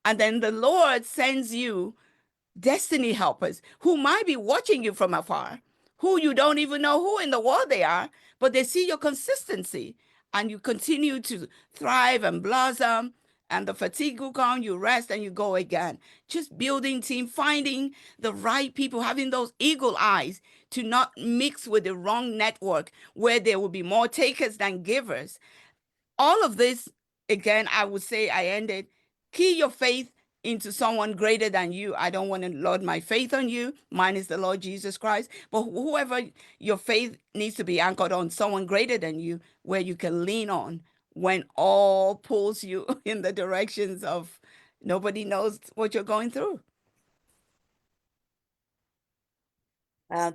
And then the Lord sends you destiny helpers who might be watching you from afar, who you don't even know who in the world they are, but they see your consistency and you continue to thrive and blossom. And the fatigue will come, you rest and you go again. Just building team, finding the right people, having those eagle eyes to not mix with the wrong network where there will be more takers than givers. All of this, again, I would say I ended, key your faith into someone greater than you. I don't want to load my faith on you. Mine is the Lord Jesus Christ. But whoever your faith needs to be anchored on, someone greater than you, where you can lean on when all pulls you in the directions of nobody knows what you're going through.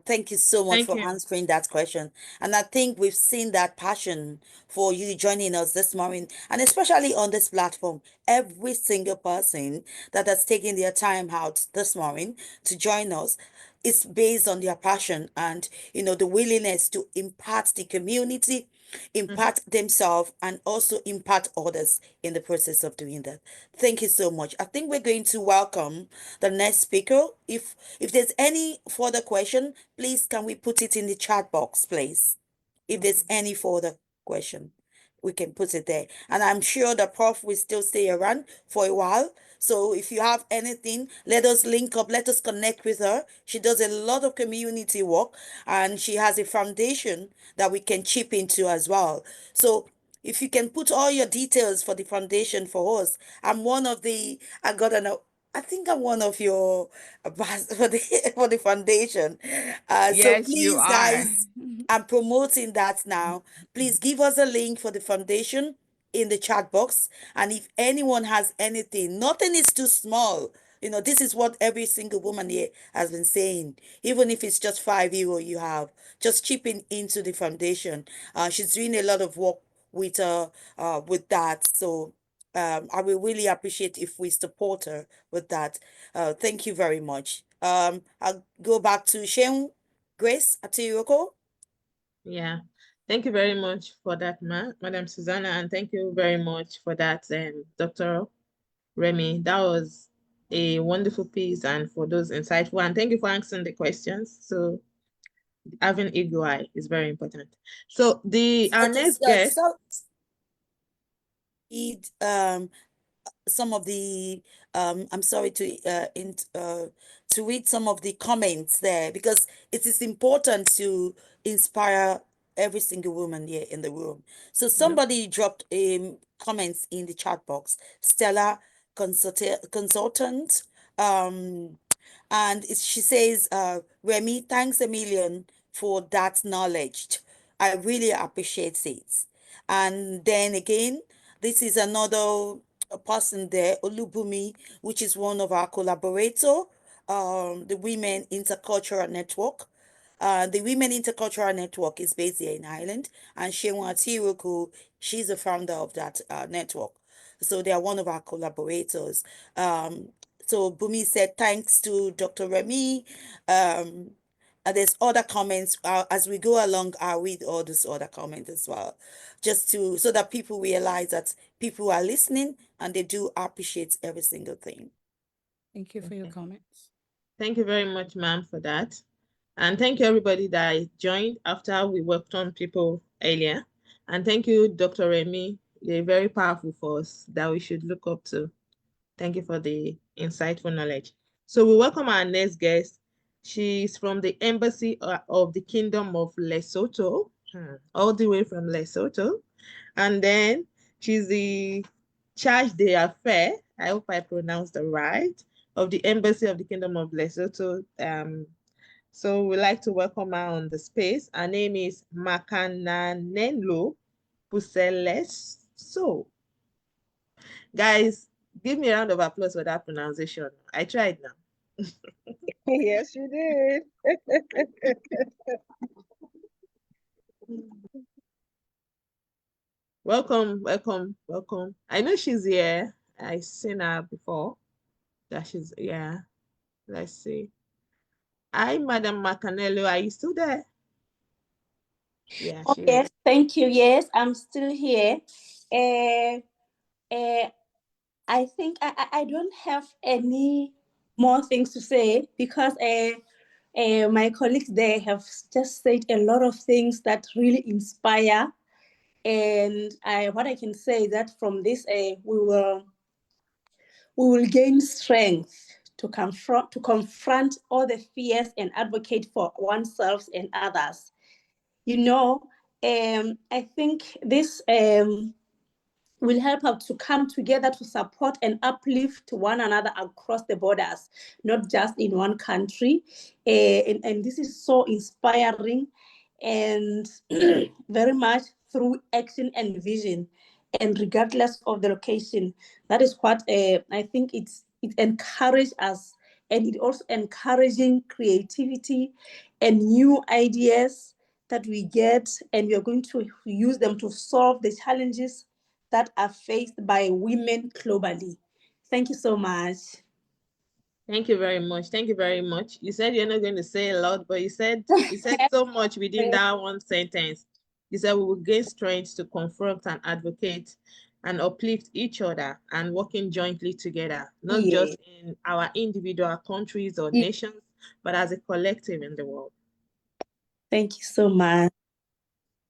Thank you so much Thank for you. answering that question. And I think we've seen that passion for you joining us this morning, and especially on this platform. Every single person that has taken their time out this morning to join us is based on their passion and, the willingness to impact the community, impact themselves, and also impact others in the process of doing that. Thank you so much. I think we're going to welcome the next speaker. If there's any further question, please can we put it in the chat box, please? If there's any further question, we can put it there. And I'm sure the prof will still stay around for a while. So if you have anything, let us link up, let us connect with her. She does a lot of community work and she has a foundation that we can chip into as well. So if you can put all your details for the foundation for us. I think I'm one of your for the foundation. So Yes, you please, are. guys, I'm promoting that now. Please give us a link for the foundation in the chat box. And if anyone has anything, nothing is too small. This is what every single woman here has been saying. Even if it's just €5 you have, just chipping into the foundation. She's doing a lot of work with that. So I will really appreciate if we support her with that. Thank you very much. I'll go back to Sheung Grace Atiyoko. Yeah. Thank you very much for that, Madam Susanna, and thank you very much for that, Dr. Remy. That was a wonderful piece and for those insightful, and thank you for answering the questions. So having eagle eye is very important. So our next guest. Some of the I'm sorry to read some of the comments there because it is important to inspire every single woman here in the room. So somebody dropped comments in the chat box. Stella consultant, and she says, Remy, thanks a million for that knowledge. I really appreciate it. And then again, this is another person there, Olubumi, which is one of our collaborator, the Women Intercultural Network. The Women Intercultural Network is based here in Ireland, and Shewa Tiruku, she's the founder of that network. So they are one of our collaborators. So Bumi said, thanks to Dr. Remy. And there's other comments as we go along. I'll read all those other comments as well, just so that people realize that people are listening and they do appreciate every single thing. Thank you for your comments. Thank you very much, ma'am, for that. And thank you, everybody that joined after we worked on people earlier. And thank you, Dr. Remy. You're very powerful force that we should look up to. Thank you for the insightful knowledge. So we welcome our next guest. She's from the Embassy of the Kingdom of Lesotho, all the way from Lesotho. And then she's the charge d'affaires, I hope I pronounced it right, of the Embassy of the Kingdom of Lesotho. So we'd like to welcome her on the space. Her name is Makananenlo Puseleso. Guys, give me a round of applause for that pronunciation. I tried now. Yes, you did. Welcome, welcome, welcome. I know she's here. I've seen her before. That she's, yeah. Let's see. Hi, Madam Macanello. Are you still there? Yeah. Oh, yes, thank you. Yes, I'm still here. I think I don't have any more things to say because my colleagues there have just said a lot of things that really inspire. And what I can say is that from this, we will gain strength to confront all the fears and advocate for oneself and others. You know, I think this will help us to come together to support and uplift one another across the borders, not just in one country. And this is so inspiring and very much through action and vision, and regardless of the location. That is what I think it encourages us, and it also encouraging creativity and new ideas that we get, and we are going to use them to solve the challenges that are faced by women globally. Thank you so much. Thank you very much. Thank you very much. You said you're not going to say a lot, but you said so much within that one sentence. You said we will gain strength to confront and advocate and uplift each other and working jointly together, not just in our individual countries or nations, but as a collective in the world. Thank you so much.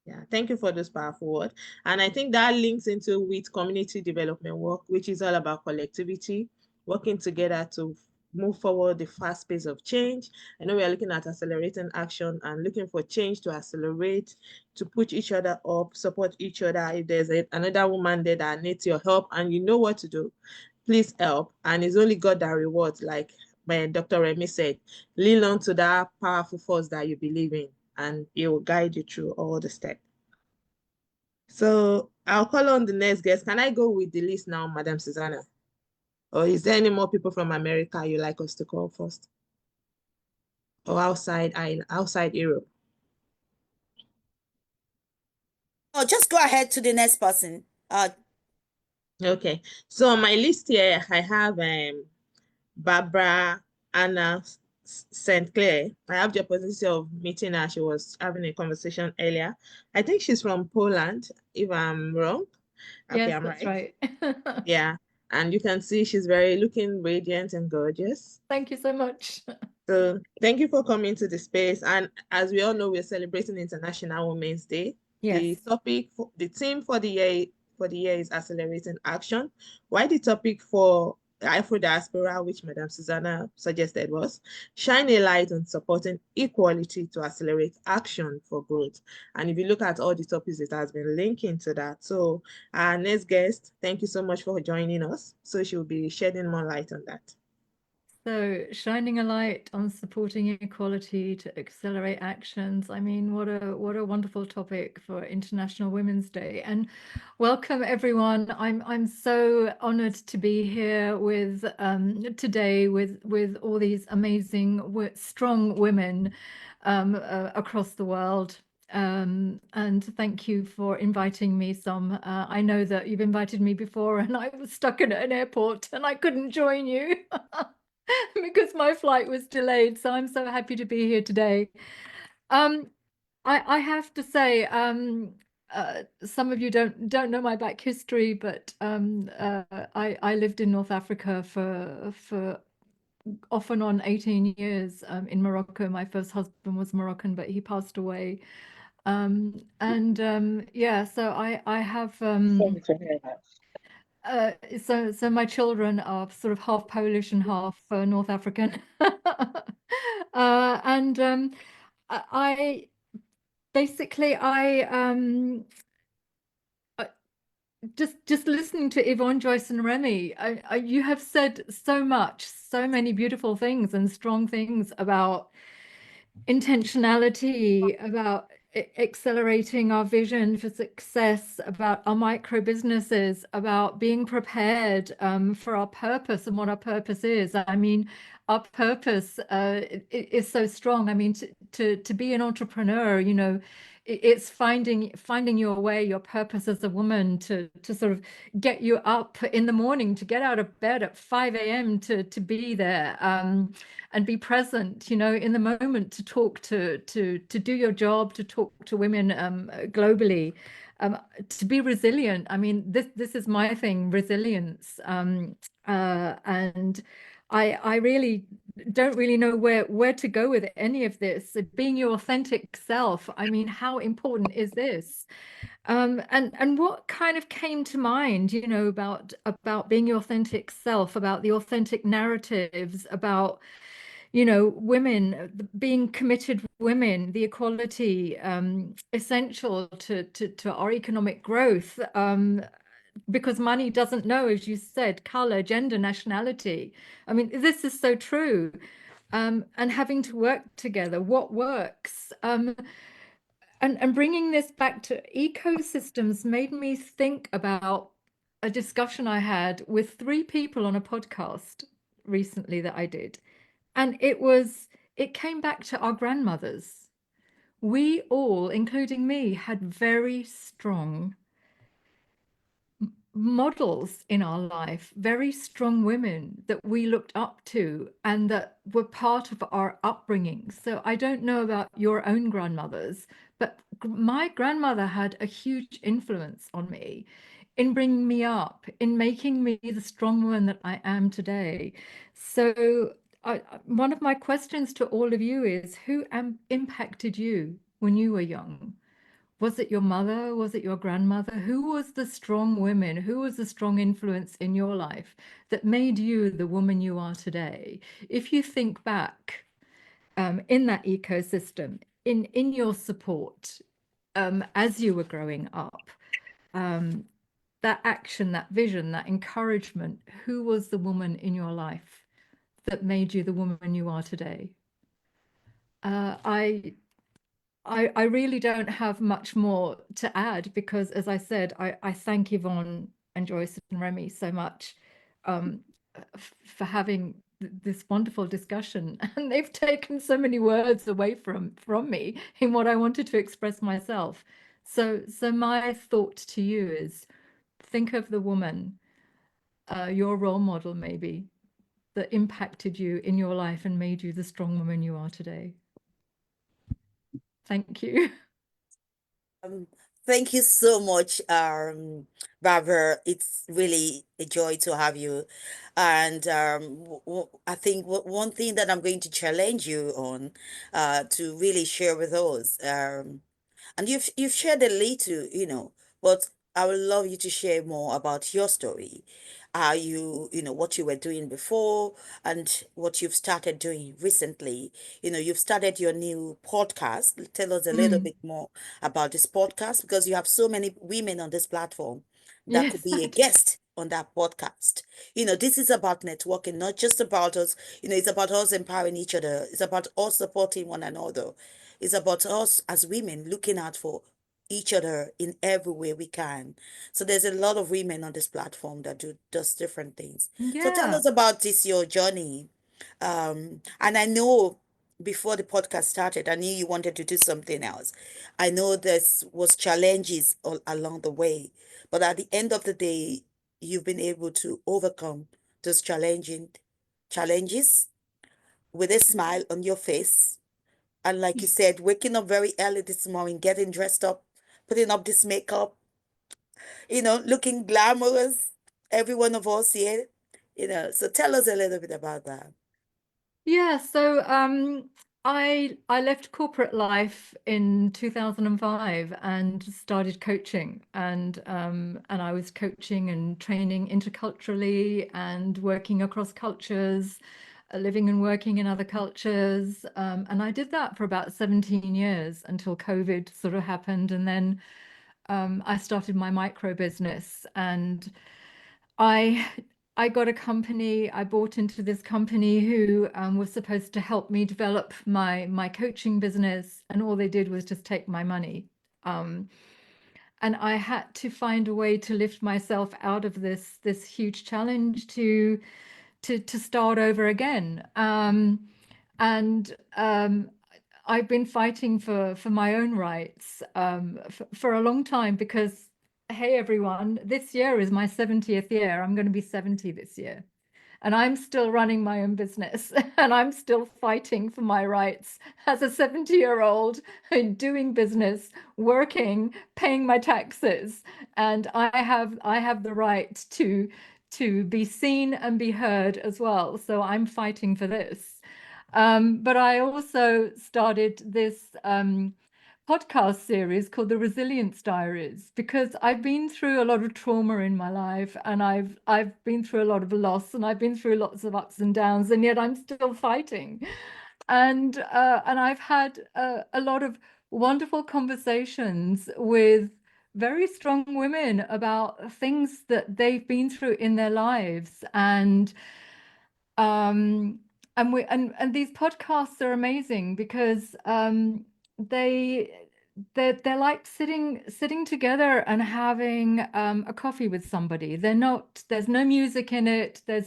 Yeah, thank you for this powerful word. And I think that links into with community development work, which is all about collectivity, working together to move forward the fast pace of change. I know we are looking at accelerating action and looking for change to accelerate, to push each other up, support each other. If there's another woman there that needs your help and you know what to do, please help. And it's only God that rewards, like Dr. Remy said, lean on to that powerful force that you believe in, and it will guide you through all the steps. So I'll call on the next guest. Can I go with the list now, Madam Susanna? Or is there any more people from America you like us to call first? Or outside Europe? Oh, just go ahead to the next person. Okay. So on my list here, I have Barbara Anna St. Clair. I have the opportunity of meeting her. She was having a conversation earlier. I think she's from Poland, if I'm wrong. Okay, Yes, I'm that's right. right. Yeah. And you can see she's very looking radiant and gorgeous. Thank you so much. So thank you for coming to the space. And as we all know, we're celebrating International Women's Day. Yes. The theme for the year is accelerating action. Why the topic for Afro diaspora, which Madam Susanna suggested, was shine a light on supporting equality to accelerate action for growth. And if you look at all the topics, it has been linking to that. So our next guest, thank you so much for joining us. So she'll be shedding more light on that. So shining a light on supporting equality to accelerate actions. I mean, what a wonderful topic for International Women's Day. And welcome everyone. I'm so honored to be here with today with all these amazing strong women across the world. And thank you for inviting me, Som. I know that you've invited me before and I was stuck in an airport and I couldn't join you. Because my flight was delayed, so I'm so happy to be here today. I have to say, some of you don't know my back history, but I lived in North Africa for off and on 18 years in Morocco. My first husband was Moroccan, but he passed away. Yeah, so I have Sorry to hear that. so my children are sort of half Polish and half North African. I basically just listening to Yvonne, Joyce and Remy, you have said so much, so many beautiful things and strong things about intentionality, about accelerating our vision for success, about our micro businesses, about being prepared for our purpose and what our purpose is. I mean, our purpose is so strong. I mean, to be an entrepreneur, you know, it's finding your way, your purpose as a woman, to sort of get you up in the morning, to get out of bed at 5 a.m. to be there and be present, you know, in the moment, to talk to do your job, to talk to women globally. to be resilient. I mean, this is my thing, resilience. And I really don't really know where to go with any of this. Being your authentic self. I mean, how important is this? And what kind of came to mind, you know, about being your authentic self, about the authentic narratives, about, you know, women, being committed women, the equality essential to our economic growth, because money doesn't know, as you said, color, gender, nationality. I mean, this is so true. And having to work together, what works? And bringing this back to ecosystems made me think about a discussion I had with 3 people on a podcast recently that I did. And it came back to our grandmothers. We all, including me, had very strong models in our life, very strong women that we looked up to and that were part of our upbringing. So I don't know about your own grandmothers, but my grandmother had a huge influence on me in bringing me up, in making me the strong woman that I am today. So one of my questions to all of you is, who impacted you when you were young? Was it your mother? Was it your grandmother? Who was the strong woman? Who was the strong influence in your life that made you the woman you are today? If you think back in that ecosystem, in your support as you were growing up, that action, that vision, that encouragement, who was the woman in your life that made you the woman you are today? I really don't have much more to add because, as I said, I thank Yvonne and Joyce and Remy so much for having this wonderful discussion. And they've taken so many words away from me in what I wanted to express myself. So my thought to you is, think of the woman, your role model maybe, that impacted you in your life and made you the strong woman you are today. Thank you. Thank you so much, Barbara. It's really a joy to have you. And I think one thing that I'm going to challenge you on, to really share with us, and you've shared a little, but I would love you to share more about your story, how what you were doing before and what you've started doing recently. You've started your new podcast. Tell us a little Mm, bit more about this podcast because you have so many women on this platform that yes, could be I a do. guest on that podcast. This is about networking, not just about us. It's about us empowering each other. It's about us supporting one another. It's about us as women looking out for each other in every way we can. So there's a lot of women on this platform that does different things. So tell Yeah. us about this, your journey. And I know before the podcast started, I knew you wanted to do something else. I know this was challenges all along the way, but at the end of the day, you've been able to overcome those challenging challenges with a smile on your face. And like you said, waking up very early this morning, getting dressed up, putting up this makeup, looking glamorous, every one of us here, So tell us a little bit about that. Yeah, so I left corporate life in 2005 and started coaching, and I was coaching and training interculturally and working across cultures, living and working in other cultures, and I did that for about 17 years until COVID sort of happened, and then I started my micro business, and I I got a company. I bought into this company who was supposed to help me develop my coaching business, and all they did was just take my money. Um, and I had to find a way to lift myself out of this huge challenge to start over again. And I've been fighting for my own rights for a long time because, hey, everyone, this year is my 70th year. I'm going to be 70 this year. and I'm still running my own business, and I'm still fighting for my rights as a 70-year-old doing business, working, paying my taxes, and I have the right to be seen and be heard as well. So I'm fighting for this. But I also started this podcast series called The Resilience Diaries, because I've been through a lot of trauma in my life, and I've been through a lot of loss, and I've been through lots of ups and downs, and yet I'm still fighting. And I've had a lot of wonderful conversations with very strong women about things that they've been through in their lives. Um and these podcasts are amazing because they're like sitting together and having a coffee with somebody. There's no music in it, I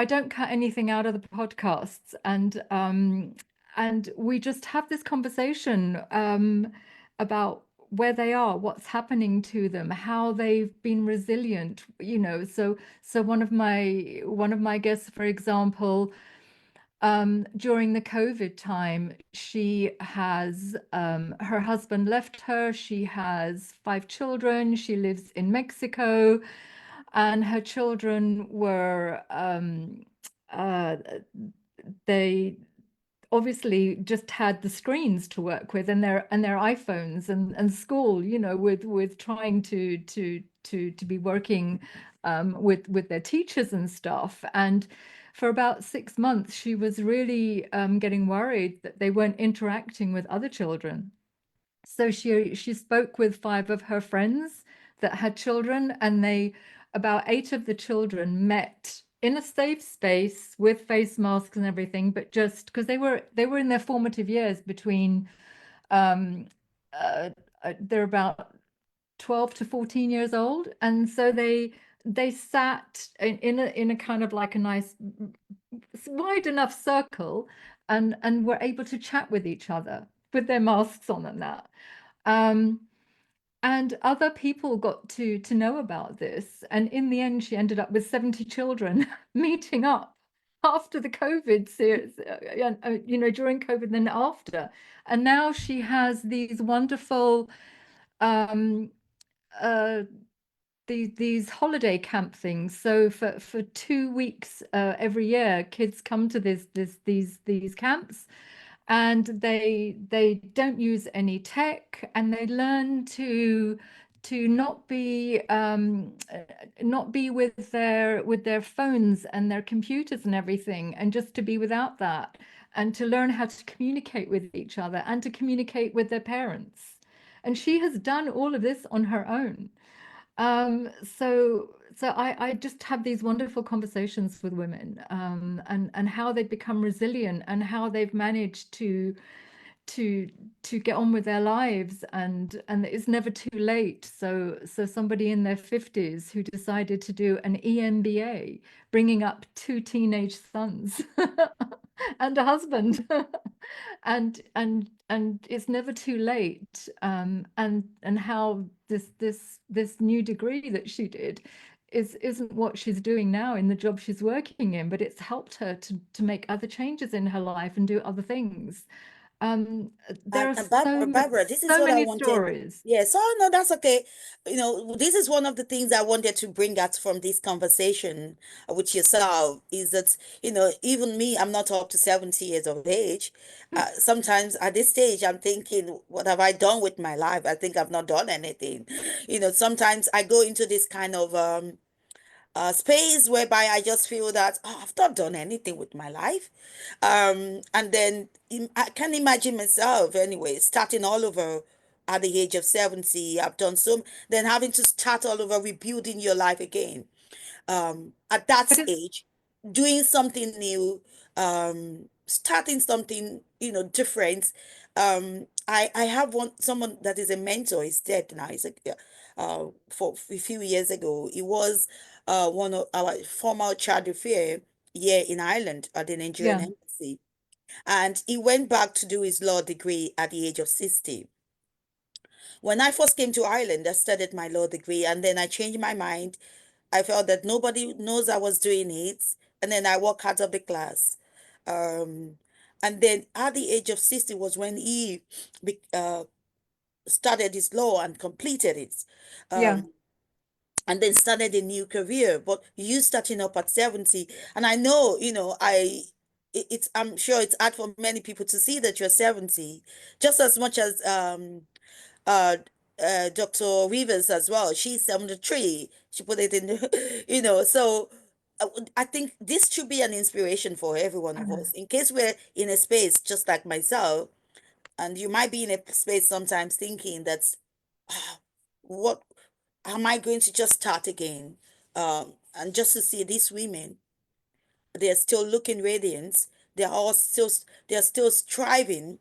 don't cut anything out of the podcasts, and we just have this conversation about where they are, what's happening to them, how they've been resilient, so one of my guests, for example, during the COVID time, she has her husband left her, she has 5 children, she lives in Mexico, and her children were uh, they obviously just had the screens to work with, and their iPhones, and school, with trying to be working with their teachers and stuff. And for about 6 months, she was really getting worried that they weren't interacting with other children. So she spoke with 5 of her friends that had children, and about 8 of the children met in a safe space with face masks and everything, but just because they were in their formative years between um, they're about 12 to 14 years old, and so they sat in a kind of like a nice wide enough circle, and were able to chat with each other with their masks on and that. Um, and other people got to know about this. And in the end, she ended up with 70 children meeting up after the COVID series, during COVID and then after. And now she has these wonderful um, uh, these holiday camp things. So for 2 weeks every year, kids come to these camps, and they don't use any tech, and they learn to not be with their phones and their computers and everything, and just to be without that, and to learn how to communicate with each other and to communicate with their parents. And she has done all of this on her own. So I just have these wonderful conversations with women, and how they've become resilient, and how they've managed to get on with their lives, and it's never too late. So somebody in their 50s who decided to do an EMBA, bringing up 2 teenage sons and a husband, and it's never too late. And how this new degree that she did isn't what she's doing now in the job she's working in, but it's helped her to make other changes in her life and do other things. There are Barbara, this is so what I many wanted. stories. Yes, oh no, that's okay. This is one of the things I wanted to bring out from this conversation with yourself, is that, even me, I'm not up to 70 years of age. Sometimes at this stage, I'm thinking, what have I done with my life? I think I've not done anything. Sometimes I go into this kind of space whereby I just feel that, oh, I've not done anything with my life. And then I can imagine myself anyway, starting all over at the age of 70. I've done then having to start all over, rebuilding your life again. At that But it's age, doing something new, starting something, different. I have someone that is a mentor. He's dead now. He's like, for a few years ago, he was one of our former child affair here in Ireland at the Nigerian yeah. embassy, and he went back to do his law degree at the age of 60. When I first came to Ireland, I studied my law degree, and then I changed my mind. I felt that nobody knows I was doing it. And then I walked out of the class. And then at the age of 60 was when he started his law and completed it. Yeah. And then started a new career. But you starting up at 70, and I know, it's I'm sure it's hard for many people to see that you're 70, just as much as uh Dr. Rivers as well. She's 73. She put it in so I think this should be an inspiration for every one of us. In case we're in a space just like myself, and you might be in a space sometimes thinking that's what am I going to just start again? And just to see these women, they're still looking radiant. They're still striving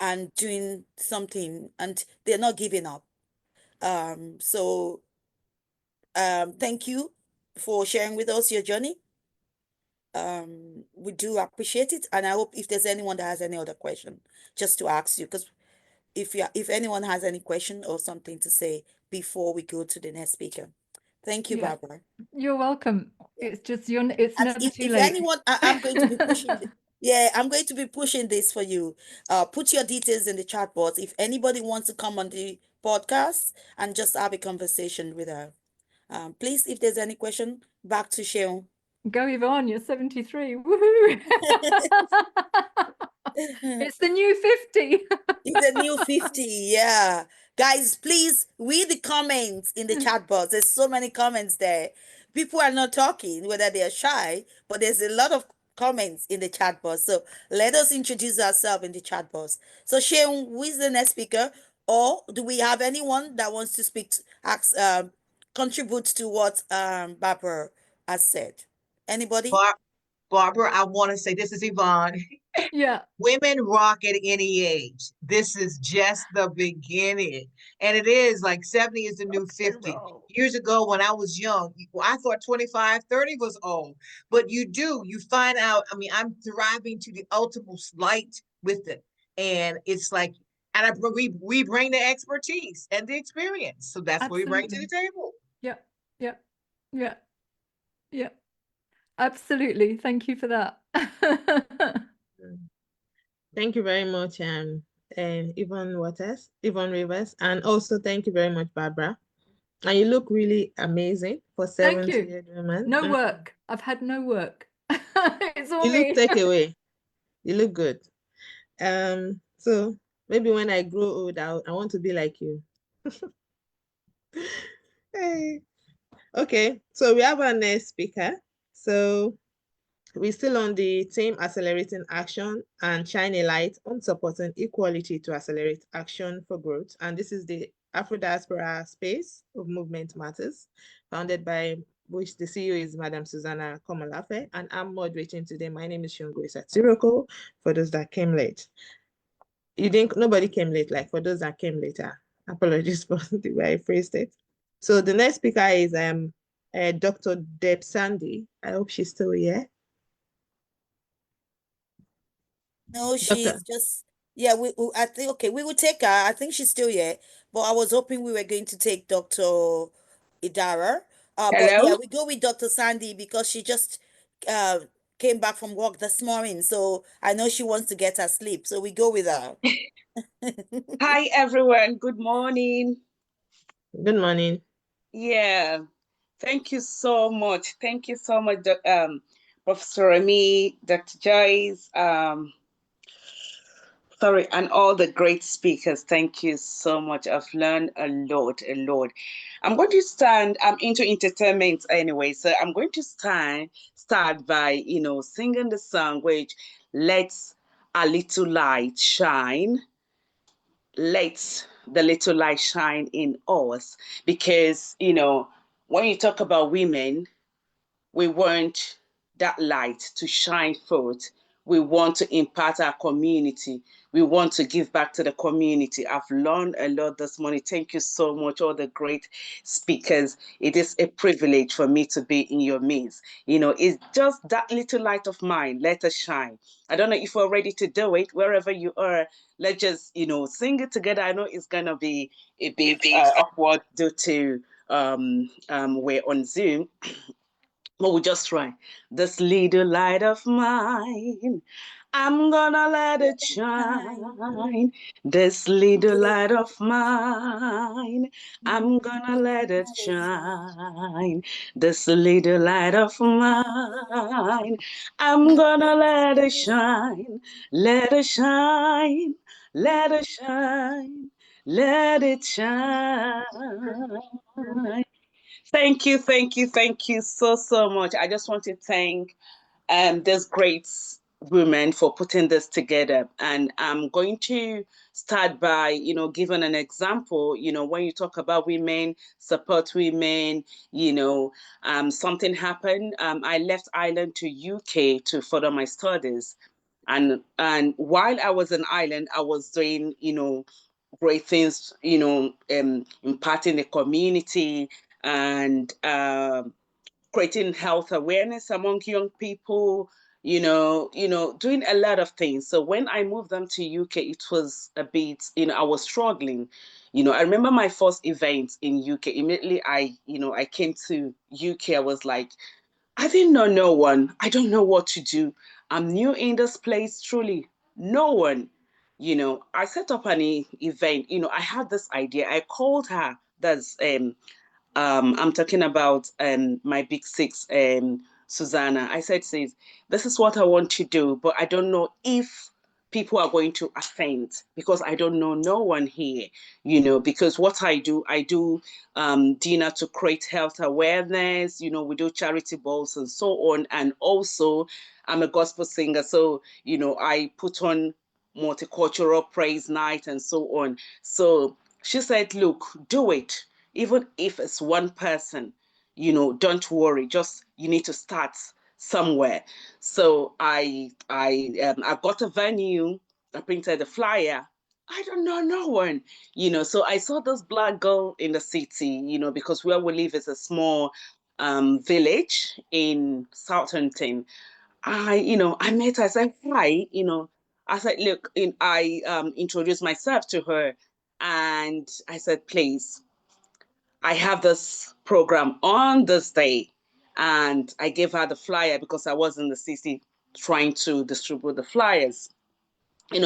and doing something, and they're not giving up. So thank you for sharing with us your journey. We do appreciate it, and I hope if there's anyone that has any other question, just to ask you, because if anyone has any question or something to say before we go to the next speaker. Thank you, Yeah. Barbara. You're welcome. Yeah. It's just it's And never too if late. anyone, I'm going to be pushing. Yeah, I'm going to be pushing this for you. Put your details in the chat box if anybody wants to come on the podcast and just have a conversation with her. Please, if there's any question, back to Sharon. Go Yvonne, you're 73. Woohoo! It's the new 50. It's a new 50, yeah. Guys, please read the comments in the chat box. There's so many comments there. People are not talking, whether they're shy, but there's a lot of comments in the chat box. So let us introduce ourselves in the chat box. So Sharon, who is the next speaker? Or do we have anyone that wants to speak, contribute to what Barbara has said? Anybody? Barbara, I want to say this is Yvonne. Yeah. Women rock at any age. This is just the beginning. And it is like 70 is the new 50. Years ago, when I was young, I thought 25, 30 was old. But you find out, I mean, I'm thriving to the ultimate light with it. And it's like, and we bring the expertise and the experience. So that's what we bring to the table. Yeah, yeah, yeah, yeah. Absolutely. Thank you for that. Thank you very much, Yvonne Rivers, and also thank you very much, Barbara. And you look really amazing for Thank 70-year you. woman. No work. I've had no work. It's all You look me. take away. You look good. So maybe when I grow old, I want to be like you. Hey. Okay, so we have our next speaker. So we're still on the theme accelerating action and shine a light on supporting equality to accelerate action for growth. And this is the Afro Diaspora Space of Movement Matters, founded by which the CEO is Madam Susanna Komalafe, and I'm moderating today. My name is Shungo Satiroko, for those that came late. Nobody came late, like for those that came later. Apologies for the way I phrased it. So the next speaker is Dr. Deb Sandy. I hope she's still here. No, she's just, yeah, I think, okay, we will take her. I think she's still here, but I was hoping we were going to take Dr. Idara. But yeah, we go with Dr. Sandy because she just came back from work this morning. So I know she wants to get her sleep. So we go with her. Hi, everyone. Good morning. Good morning. Yeah. Thank you so much. Thank you so much, Professor Remy, Dr. Joyce, and all the great speakers. Thank you so much. I've learned a lot. I'm going to I'm into entertainment anyway, so I'm going to start by, singing the song which lets a little light shine. Let the little light shine in us, because, when you talk about women, we want that light to shine forth. We want to impart our community. We want to give back to the community. I've learned a lot this morning. Thank you so much, all the great speakers. It is a privilege for me to be in your midst. It's just that little light of mine. Let us shine. I don't know if we're ready to do it. Wherever you are, let's just, sing it together. I know it's going to be a bit awkward due to were on Zoom. But we just try. This little light of mine, I'm gonna let it shine. This little light of mine, I'm gonna let it shine. This little light of mine, I'm gonna let it shine. Let it shine. Let it shine. Let it shine. Thank you so much. I just want to thank this great women for putting this together. And I'm going to start by, giving an example. When you talk about women, support women, something happened. I left Ireland to UK to further my studies. And while I was in Ireland, I was doing, great things, imparting the community and creating health awareness among young people, doing a lot of things. So when I moved them to UK, it was a bit, I was struggling. I remember my first event in UK. Immediately I came to UK, I was like, I didn't know no one. I don't know what to do. I'm new in this place, truly. No one. I set up an event. I had this idea. I called her. I'm talking about my big six, Susanna. I said, sis, this is what I want to do, but I don't know if people are going to attend because I don't know no one here, because what I do dinner to create health awareness, we do charity balls and so on. And also I'm a gospel singer. So, I put on multicultural praise night and so on. So she said, look, do it even if it's one person, don't worry. Just you need to start somewhere. So I got a venue. I printed a flyer. I don't know no one, So I saw this black girl in the city, because where we live is a small village in Southampton. I met her. I said hi, I said, look, I introduced myself to her, and I said, please, I have this program on this day. And I gave her the flyer because I was in the city trying to distribute the flyers.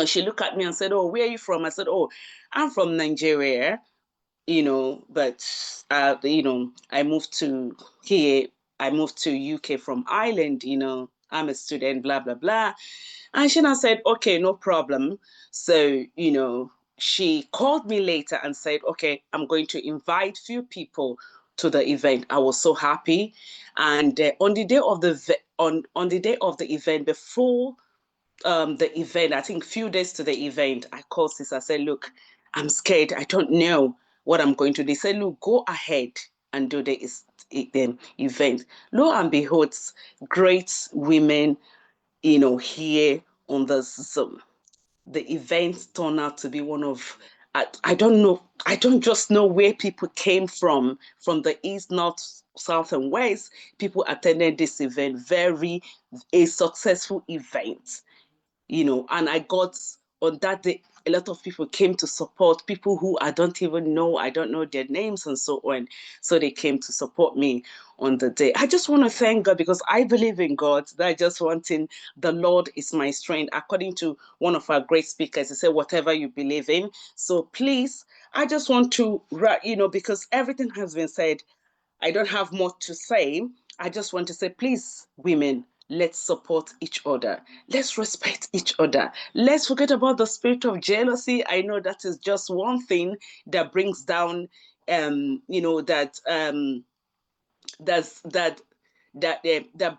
She looked at me and said, oh, where are you from? I said, oh, I'm from Nigeria, but, I moved to here. I moved to UK from Ireland, I'm a student, blah, blah, blah. And she now said, okay, no problem. So, she called me later and said, okay, I'm going to invite few people to the event. I was so happy. And on the day of the event, before the event, I think few days to the event, I called sis. I said, look, I'm scared. I don't know what I'm going to do. They said, look, go ahead and do the event. Lo and behold, great women, here on the Zoom. The event turned out to be one of, I don't know, I don't just know where people came from the east, north, south, and west. People attended this event, a successful event, and I got on that day, a lot of people came to support, people who I don't even know, I don't know their names and so on. So they came to support me on the day. I just want to thank God because I believe in God. That just one thing, the Lord is my strength. According to one of our great speakers, he said, whatever you believe in. So please, I just want to, because everything has been said, I don't have much to say. I just want to say, please, women, let's support each other. Let's respect each other. Let's forget about the spirit of jealousy. I know that is just one thing that brings down, that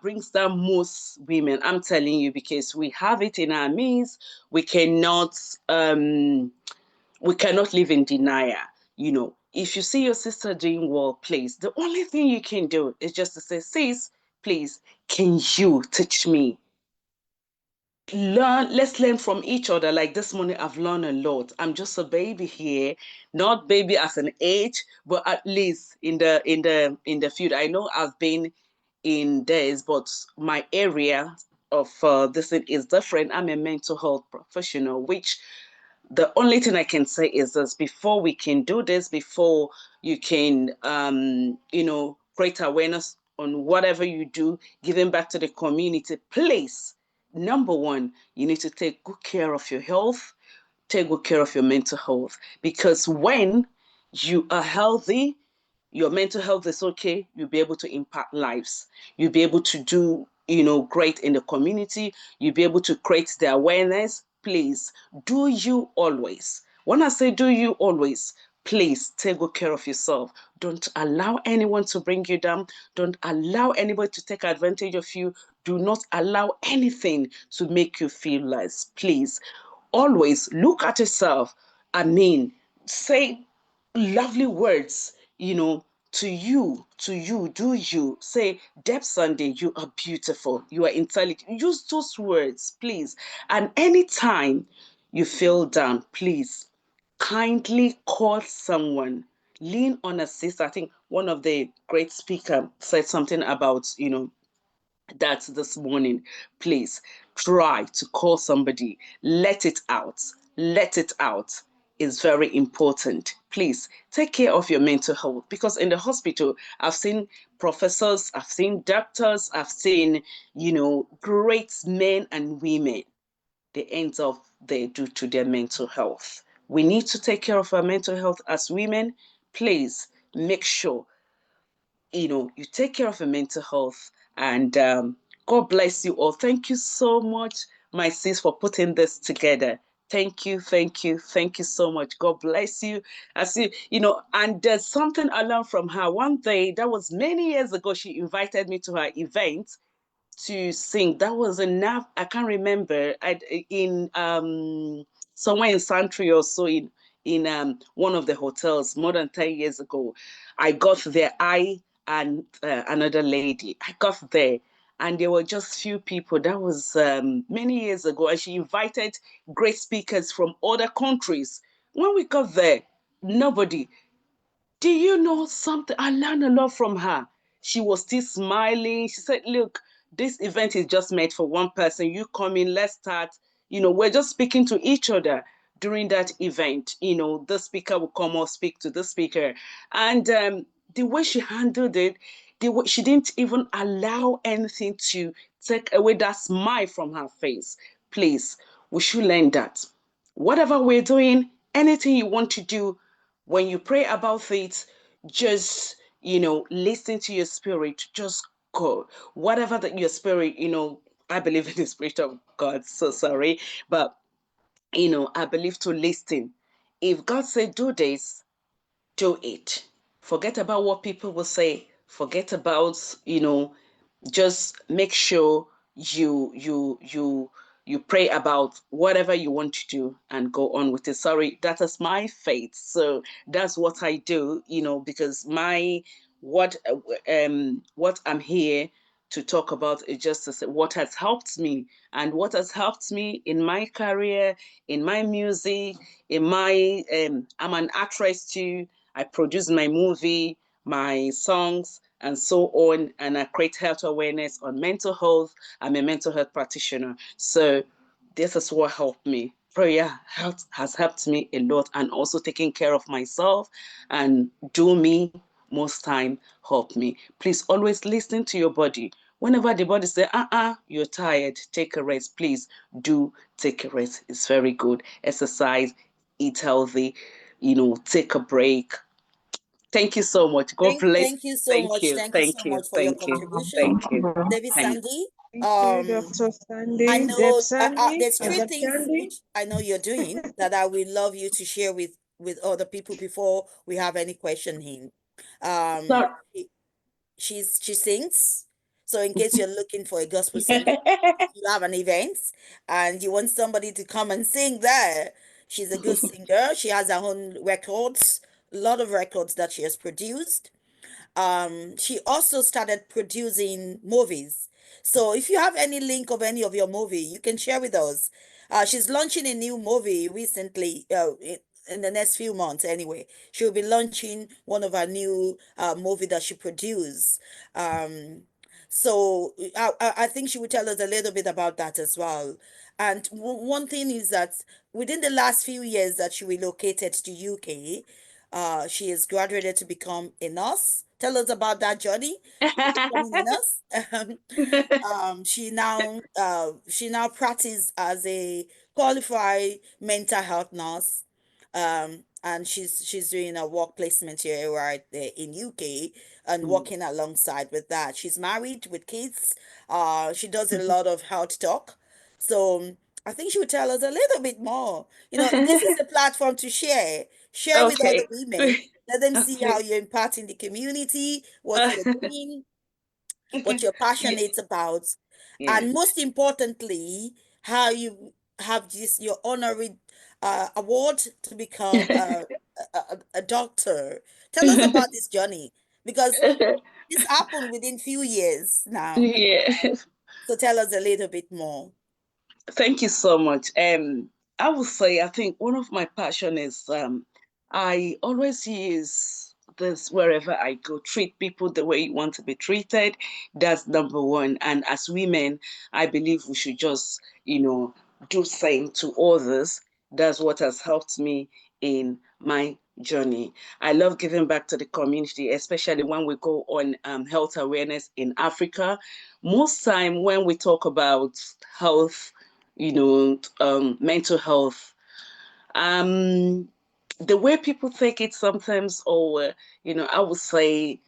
brings down most women. I'm telling you, because we have it in our midst. We cannot live in denial. If you see your sister doing well, please, the only thing you can do is just to say, sis, please, can you teach me? Let's learn from each other. Like this morning, I've learned a lot. I'm just a baby here, not baby as an age, but at least in the field. I know I've been in this, but my area of this is different. I'm a mental health professional, which the only thing I can say is this: before we can do this, before you can, create awareness on whatever you do, giving back to the community, please, number one, you need to take good care of your health, take good care of your mental health. Because when you are healthy, your mental health is okay, you'll be able to impact lives. You'll be able to do, great in the community. You'll be able to create the awareness. Please, do you always. When I say do you always, please take good care of yourself. Don't allow anyone to bring you down. Don't allow anybody to take advantage of you. Do not allow anything to make you feel less. Please, always look at yourself. I mean, say lovely words, do you. Say, Deb Sunday, you are beautiful, you are intelligent. Use those words, please. And anytime you feel down, please kindly call someone. Lean on a sister. I think one of the great speaker said something about, that this morning. Please try to call somebody. Let it out. Let it out is very important. Please take care of your mental health, because in the hospital, I've seen professors, I've seen doctors, I've seen, great men and women. The ends of they do to their mental health. We need to take care of our mental health as women. Please make sure you take care of your mental health. And God bless you all. Thank you so much, my sis, for putting this together. Thank you, thank you, thank you so much. God bless you. I see, and there's something I learned from her. One day, that was many years ago, she invited me to her event to sing. That was enough. I can't remember. In somewhere in Santry or so, in one of the hotels more than 10 years ago. I got there. I and another lady. I got there, and there were just few people. That was many years ago, and she invited great speakers from other countries. When we got there, nobody. Do you know something? I learned a lot from her. She was still smiling. She said, look, this event is just made for one person. You come in, let's start. We're just speaking to each other during that event. The speaker will come or speak to the speaker. And the way she handled it, the way she didn't even allow anything to take away that smile from her face. Please, we should learn that. Whatever we're doing, anything you want to do, when you pray about it, just listen to your spirit. Just go. Whatever that your spirit, I believe in the spirit of God. So sorry, but I believe to listen. If God said do this, do it. Forget about what people will say. Forget about just make sure you pray about whatever you want to do and go on with it. Sorry, that is my faith. So that's what I do, because what I'm here to talk about is just to say what has helped me, and what has helped me in my career, in my music, in my I'm an actress too. I produce my movie, my songs, and so on, and I create health awareness on mental health. I'm a mental health practitioner. So this is what helped me. Prayer has helped me a lot, and also taking care of myself and do me most time help me. Please always listen to your body. Whenever the body says, you're tired, take a rest. Please do take a rest. It's very good. Exercise, eat healthy, take a break. Thank you so much. God bless. Thank you so Thank much. you. Thank you Thank so you. much for your Thank you. contribution, Thank you. David Thank you. Sandy. Thank you, Dr. I Sandy, Deb know Sandy, there's and three Deb things Sandy. which I know you're doing that I would love you to share with other people before we have any question in. Um, So, she sings. So in case you're looking for a gospel singer, you have an event and you want somebody to come and sing there. She's a good singer. She has her own records, a lot of records that she has produced. She also started producing movies. So if you have any link of any of your movie, you can share with us. She's launching a new movie recently, in the next few months anyway. She'll be launching one of her new movie that she produced. Um, So I think she would tell us a little bit about that as well. And one thing is that within the last few years that she relocated to UK, she has graduated to become a nurse. Tell us about that journey, becoming a nurse. She now practices as a qualified mental health nurse. And she's doing a work placement here right there in UK and working alongside with that. She's married with kids. She does a lot of health talk. So I think she would tell us a little bit more. This is a platform to share with other Okay. women. Let them see how Okay. you're impacting the community, what you're doing, what you're Yeah. passionate about, Yeah. and most importantly, how you have this your honorary award to become a doctor. Tell us about this journey because this happened within few years now. Yeah. So tell us a little bit more. Thank you so much. I would say I think one of my passion is I always use this wherever I go. Treat people the way you want to be treated. That's number one. And as women, I believe we should just, do same to others. That's what has helped me in my journey. I love giving back to the community, especially when we go on health awareness in Africa. Most time when we talk about health, mental health. Um, the way people take it sometimes, or I would say,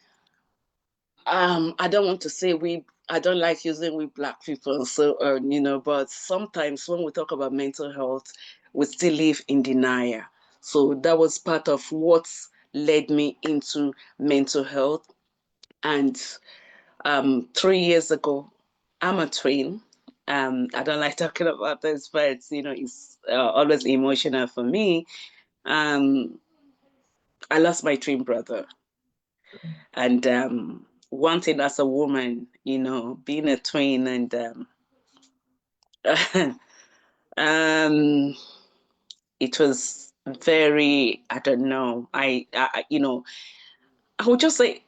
I don't want to say we. I don't like using we black people, so but sometimes when we talk about mental health, we still live in denial. So that was part of what led me into mental health. And 3 years ago, I'm a twin. I don't like talking about this, but it's always emotional for me. Um, I lost my twin brother, and one thing as a woman, being a twin, and um, it was very, I don't know. I would just say,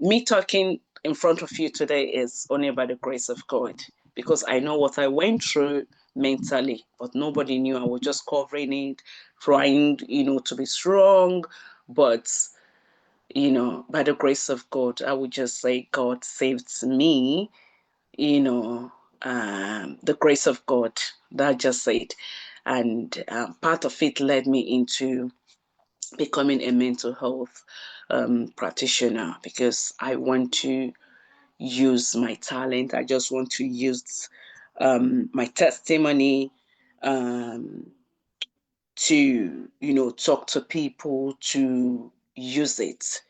me talking in front of you today is only by the grace of God because I know what I went through mentally, but nobody knew. I was just covering it, trying, to be strong. But, by the grace of God, I would just say God saved me, the grace of God, that just said. And part of it led me into becoming a mental health practitioner because I want to use my talent. I just want to use my testimony um, to, talk to people, to use it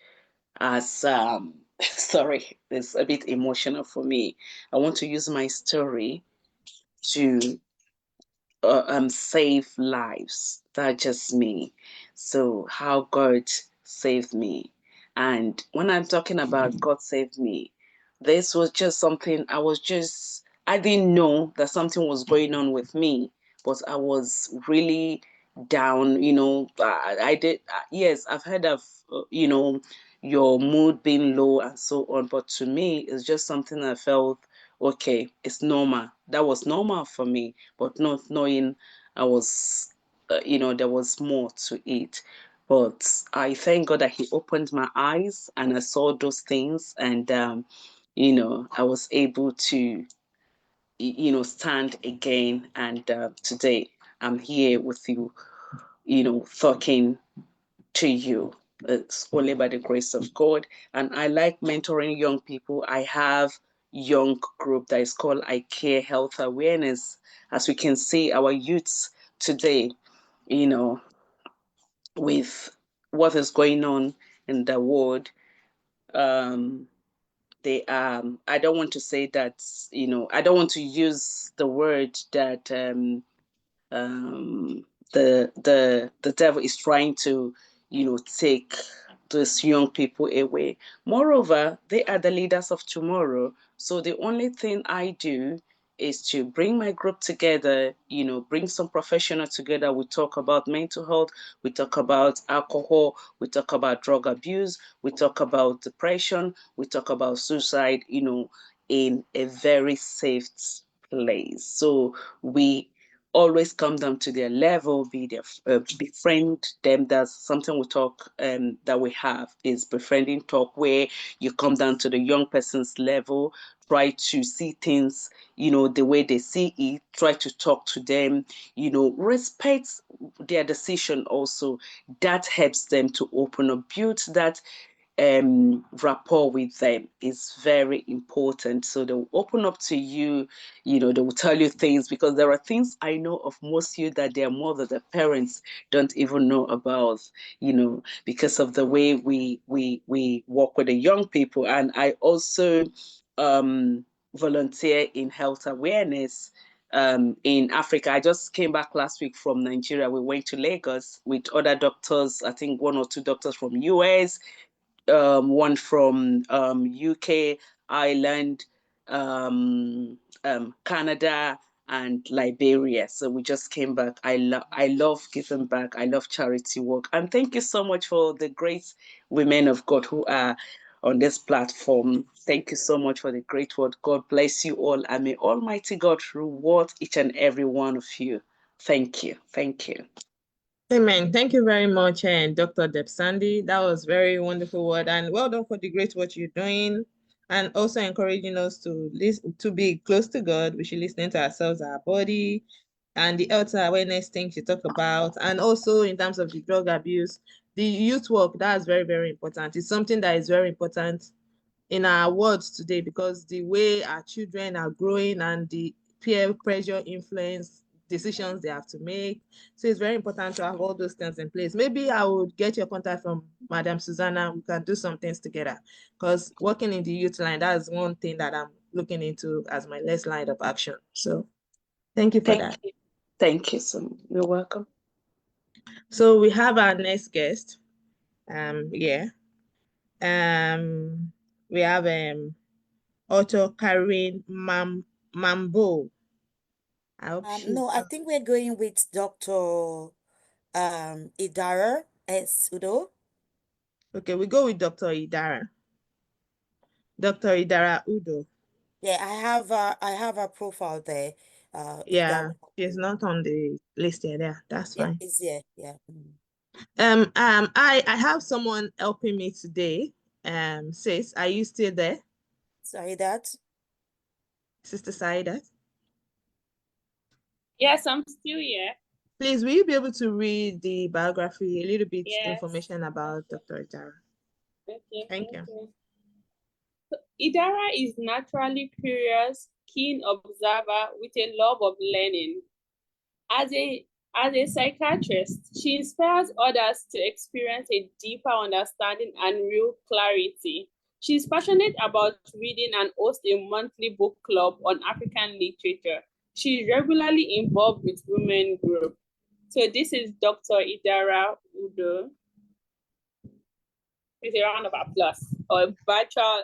as, sorry, it's a bit emotional for me. I want to use my story to save lives. That's just me. So how God saved me. And when I'm talking about God saved me, this was just something I didn't know that something was going on with me, but I was really down, I did, yes, I've heard of, your mood being low and so on, but to me, it's just something I felt, okay, it's normal. That was normal for me, but not knowing I was, there was more to it. But I thank God that He opened my eyes and I saw those things, and I was able to, stand again. And today I'm here with you, talking to you. It's only by the grace of God. And I like mentoring young people. I have young group that is called I Care Health Awareness. As we can see, our youths today, you know, with what is going on in the world, they I don't want to say that, I don't want to use the word that the devil is trying to take these young people away. Moreover, they are the leaders of tomorrow, so the only thing I do is to bring my group together, bring some professionals together. We talk about mental health, we talk about alcohol, we talk about drug abuse, we talk about depression, we talk about suicide, in a very safe place. So we always come down to their level, befriend them. That's something we talk that we have is befriending talk, where you come down to the young person's level, try to see things, the way they see it, try to talk to them, respect their decision also. That helps them to open up, build that rapport with them is very important. So they'll open up to you, they will tell you things, because there are things I know of most you that their mother, their parents don't even know about, because of the way we work with the young people. And I also volunteer in health awareness in Africa. I just came back last week from Nigeria. We went to Lagos with other doctors, I think 1 or 2 doctors from US, one from UK, Ireland, Canada, and Liberia. So we just came back. I love giving back. I love charity work. And thank you so much for the great women of God who are on this platform. Thank you so much for the great word. God bless you all, and may Almighty God reward each and every one of you. Thank you. Thank you. Amen. Thank you very much, and Dr. Debsandi. That was very wonderful word, and well done for the great work you're doing, and also encouraging us to listen, to be close to God. We should listen to ourselves, our body, and the health awareness things you talk about, and also in terms of the drug abuse, the youth work. That's very, very important. It's something that is very important in our world today, because the way our children are growing and the peer pressure influence decisions they have to make. So it's very important to have all those things in place. Maybe I would get your contact from Madam Susanna. We can do some things together, because working in the youth line, that's one thing that I'm looking into as my next line of action. So thank you for that. Thank you so much. You're welcome. So we have our next guest. We have Author Karen Mambo. I hope No, I think we're going with Dr. Idara S. Udo. Okay, we go with Dr. Idara. Dr. Idara Udo. Yeah, I have a profile there. Yeah, she's not on the list here. There, that's yeah, fine. it's here. Yeah. I have someone helping me today. Sis, are you still there? Sorry, that. Sister Saida? Yes, I'm still here. Please, will you be able to read the biography, a little bit information Yes. about Dr. Idara? Okay, Thank you. So, Idara is naturally curious, keen observer with a love of learning. As a psychiatrist, she inspires others to experience a deeper understanding and real clarity. She's passionate about reading and hosts a monthly book club on African literature. She's regularly involved with women group. So this is Dr. Idara Udo. It's a round of applause or a virtual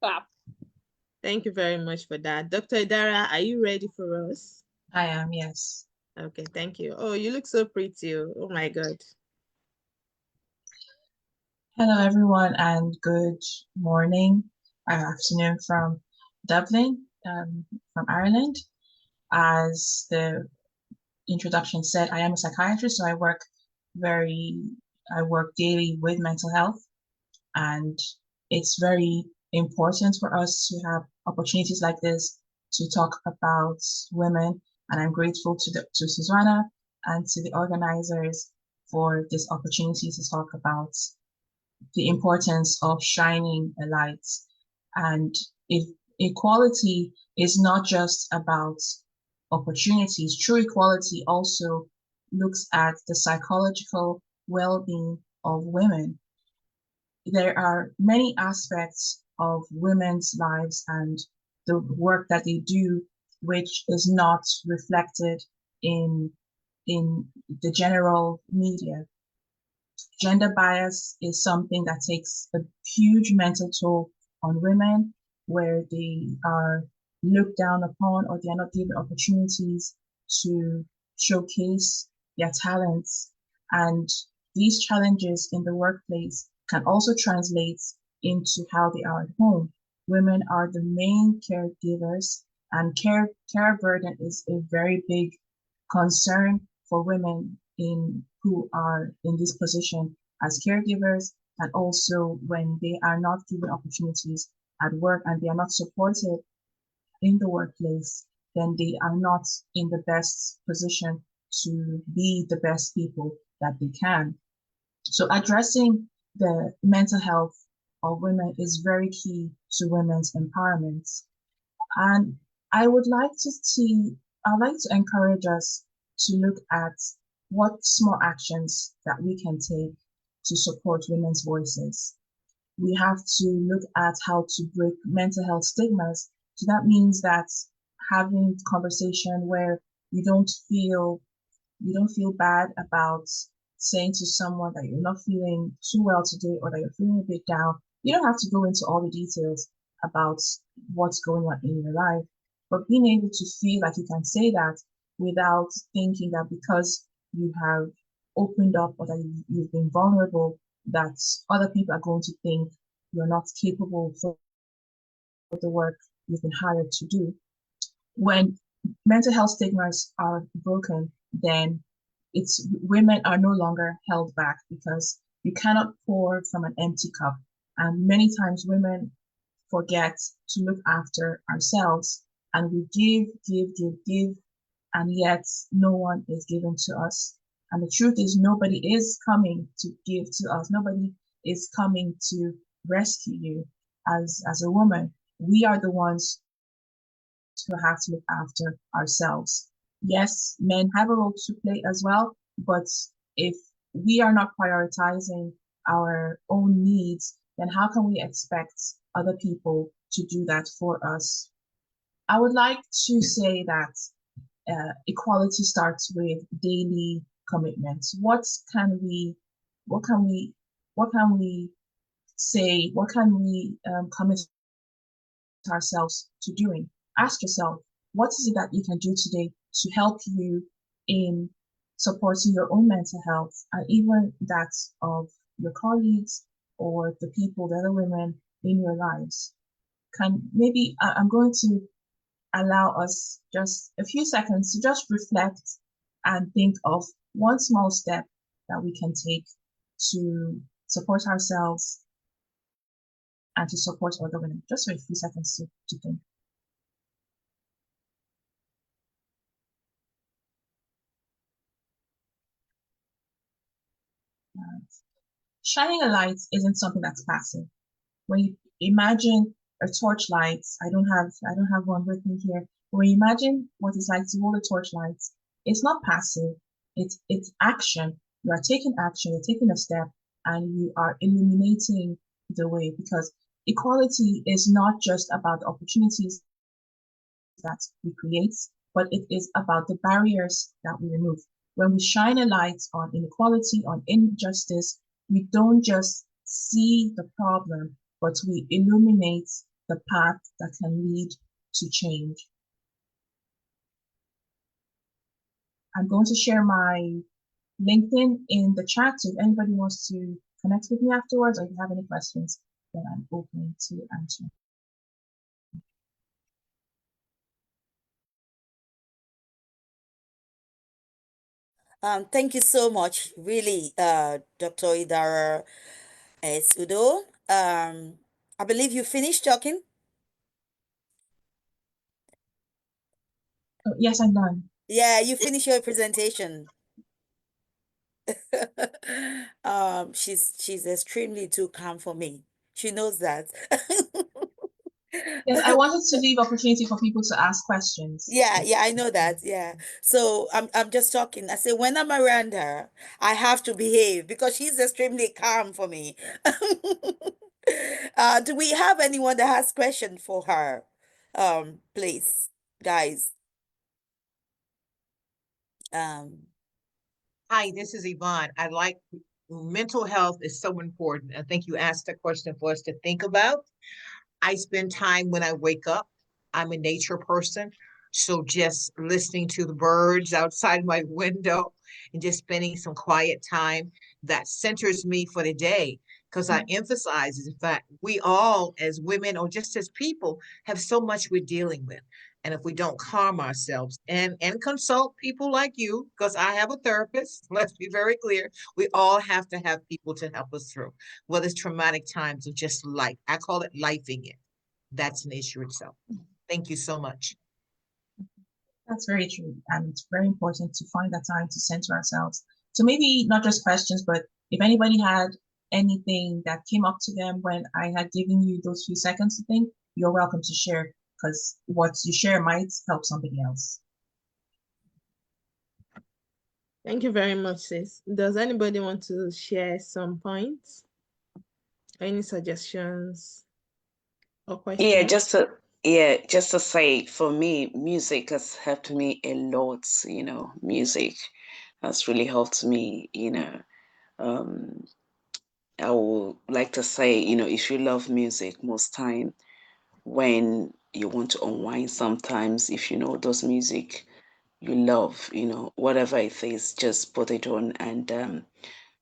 clap. Thank you very much for that. Dr. Idara, are you ready for us? I am, yes. Okay, thank you. Oh, you look so pretty. Oh my God. Hello, everyone, and good morning, afternoon from Dublin, from Ireland. As the introduction said, I am a psychiatrist, so I work daily with mental health, and it's very important for us to have opportunities like this to talk about women. And I'm grateful to Susanna and to the organizers for this opportunity to talk about the importance of shining a light. And if equality is not just about opportunities, true equality also looks at the psychological well-being of women. There are many aspects of women's lives and the work that they do which is not reflected in the general media. Gender bias is something that takes a huge mental toll on women, where they are looked down upon, or they are not given opportunities to showcase their talents. And these challenges in the workplace can also translate into how they are at home. Women are the main caregivers, and care burden is a very big concern for women in who are in this position as caregivers, and also when they are not given opportunities at work and they are not supported in the workplace, then they are not in the best position to be the best people that they can. So addressing the mental health of women is very key to women's empowerment. And I would like to see, I'd like to encourage us to look at what small actions that we can take to support women's voices. We have to look at how to break mental health stigmas. So that means that having conversation where you don't feel bad about saying to someone that you're not feeling too well today, or that you're feeling a bit down. You don't have to go into all the details about what's going on in your life, but being able to feel like you can say that without thinking that because you have opened up, or that you've been vulnerable, that other people are going to think you're not capable for the work you've been hired to do. When mental health stigmas are broken, then it's women are no longer held back, because you cannot pour from an empty cup. And many times women forget to look after ourselves, and we give, and yet no one is given to us. And the truth is, nobody is coming to give to us. Nobody is coming to rescue you as a woman. We are the ones who have to look after ourselves. Yes, men have a role to play as well, but if we are not prioritizing our own needs, then how can we expect other people to do that for us? I would like to say that equality starts with daily commitments. What can we say? What can we commit ourselves to doing? Ask yourself, what is it that you can do today to help you in supporting your own mental health, and even that of your colleagues or the people, the other women in your lives? I'm going to allow us just a few seconds to just reflect and think of one small step that we can take to support ourselves and to support other women. Just for a few seconds to think. Shining a light isn't something that's passive. When you imagine a torchlight, I don't have one with me here. When you imagine what it's like to hold a torchlight, it's not passive. It's action. You are taking action. You're taking a step, and you are illuminating the way. Because equality is not just about the opportunities that we create, but it is about the barriers that we remove. When we shine a light on inequality, on injustice, we don't just see the problem, but we illuminate the path that can lead to change. I'm going to share my LinkedIn in the chat, so if anybody wants to connect with me afterwards, or if you have any questions, then I'm open to answer. Thank you so much, really, Dr. Idara S. Udo. I believe you finished talking. Oh, yes, I'm done. Yeah, you finished your presentation. She's extremely too calm for me. She knows that. Yes, I wanted to leave opportunity for people to ask questions. Yeah, I know that. Yeah. So I'm just talking. I say when I'm around her, I have to behave because she's extremely calm for me. Do we have anyone that has question for her? Please, guys. Hi, this is Yvonne. Mental health is so important. I think you asked a question for us to think about. I spend time when I wake up. I'm a nature person. So just listening to the birds outside my window and just spending some quiet time, that centers me for the day. Because I emphasize is the fact we all as women or just as people have so much we're dealing with. And if we don't calm ourselves and consult people like you, because I have a therapist, let's be very clear, we all have to have people to help us through, whether it's traumatic times or just life. I call it lifing it. That's an issue itself. Thank you so much. That's very true. And it's very important to find that time to center ourselves. So maybe not just questions, but if anybody had anything that came up to them when I had given you those few seconds to think, you're welcome to share, because what you share might help somebody else. Thank you very much, sis. Does anybody want to share some points? Any suggestions or questions? Just to say, for me, music has helped me a lot. Music has really helped me. I would like to say, if you love music, most time when you want to unwind, sometimes if you know those music you love, whatever it is, just put it on. And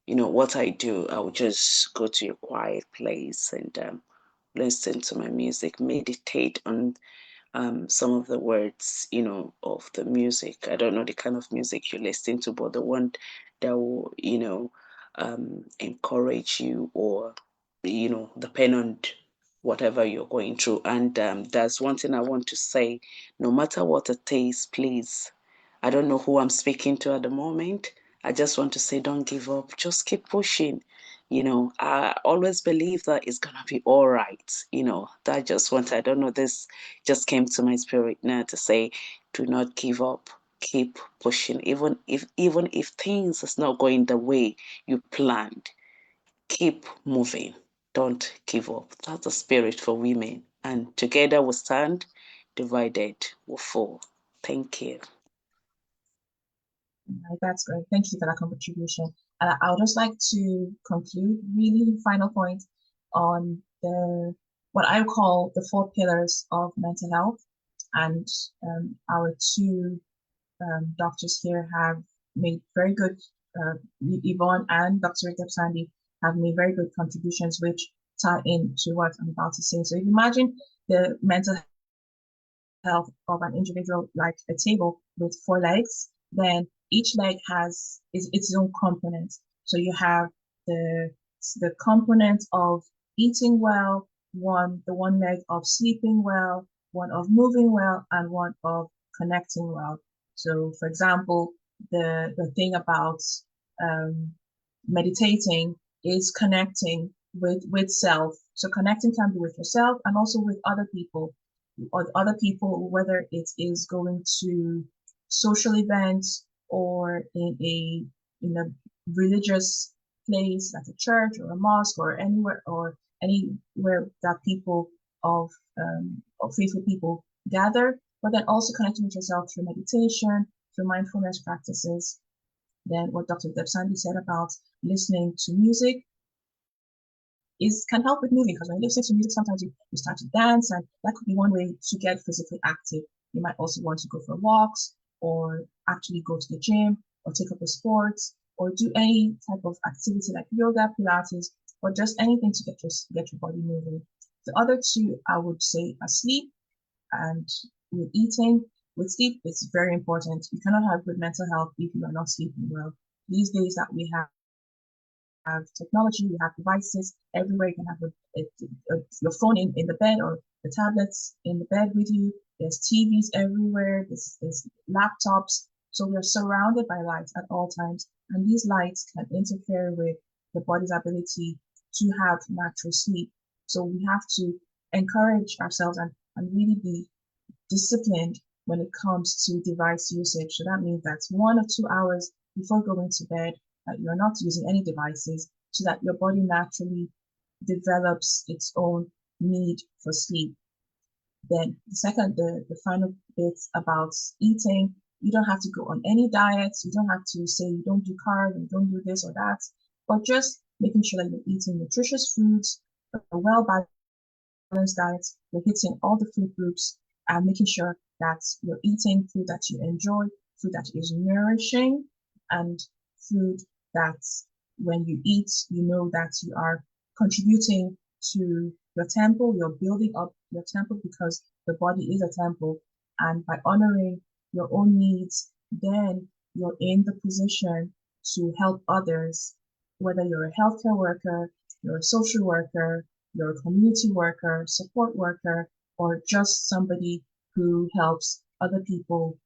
what I do, I will just go to a quiet place and listen to my music, meditate on some of the words, of the music. I don't know the kind of music you listen to, but the one that will, encourage you, or, depend on whatever you're going through. And that's one thing I want to say. No matter what it is, please, I don't know who I'm speaking to at the moment. I just want to say, don't give up. Just keep pushing. I always believe that it's gonna be all right. That just want, I don't know, this just came to my spirit now to say, do not give up. Keep pushing. Even if things is not going the way you planned, keep moving. Don't give up. That's the spirit for women. And together we stand, divided we fall. Thank you. Right, that's great. Thank you for that contribution. And I would just like to conclude really final point on what I call the 4 pillars of mental health. And our two doctors here have made very good, Yvonne and Dr. Debsandi have made very good contributions which tie into what I'm about to say. So if you imagine the mental health of an individual like a table with 4 legs, then each leg has its own component. So you have the component of eating well, the one leg of sleeping well, one of moving well, and one of connecting well. So for example, the thing about meditating is connecting with self. So connecting can be with yourself and also with other people, whether it is going to social events or in a religious place like a church or a mosque or anywhere that people of faithful people gather, but then also connecting with yourself through meditation, through mindfulness practices. Then what Dr. Debsandi said about listening to music can help with moving, because when you listen to music, sometimes you start to dance, and that could be one way to get physically active. You might also want to go for walks, or actually go to the gym, or take up a sport, or do any type of activity like yoga, Pilates, or just anything to get your body moving. The other two, I would say, are sleep and with eating. With sleep, it's very important. You cannot have good mental health if you are not sleeping well. These days that we have technology, we have devices everywhere. You can have your phone in the bed, or the tablets in the bed with you. There's TVs everywhere, there's laptops. So we're surrounded by lights at all times. And these lights can interfere with the body's ability to have natural sleep. So we have to encourage ourselves and really be disciplined when it comes to device usage. So that means that's 1 or 2 hours before going to bed that you're not using any devices, so that your body naturally develops its own need for sleep. Then the final bit about eating, you don't have to go on any diets. You don't have to say you don't do carbs, you don't do this or that, but just making sure that you're eating nutritious foods, a well-balanced diet, you're hitting all the food groups, and making sure that you're eating food that you enjoy, food that is nourishing, and food that when you eat, you know that you are contributing to your temple, you're building up your temple because the body is a temple. And by honoring your own needs, then you're in the position to help others, whether you're a healthcare worker, you're a social worker, you're a community worker, support worker, or just somebody who helps other people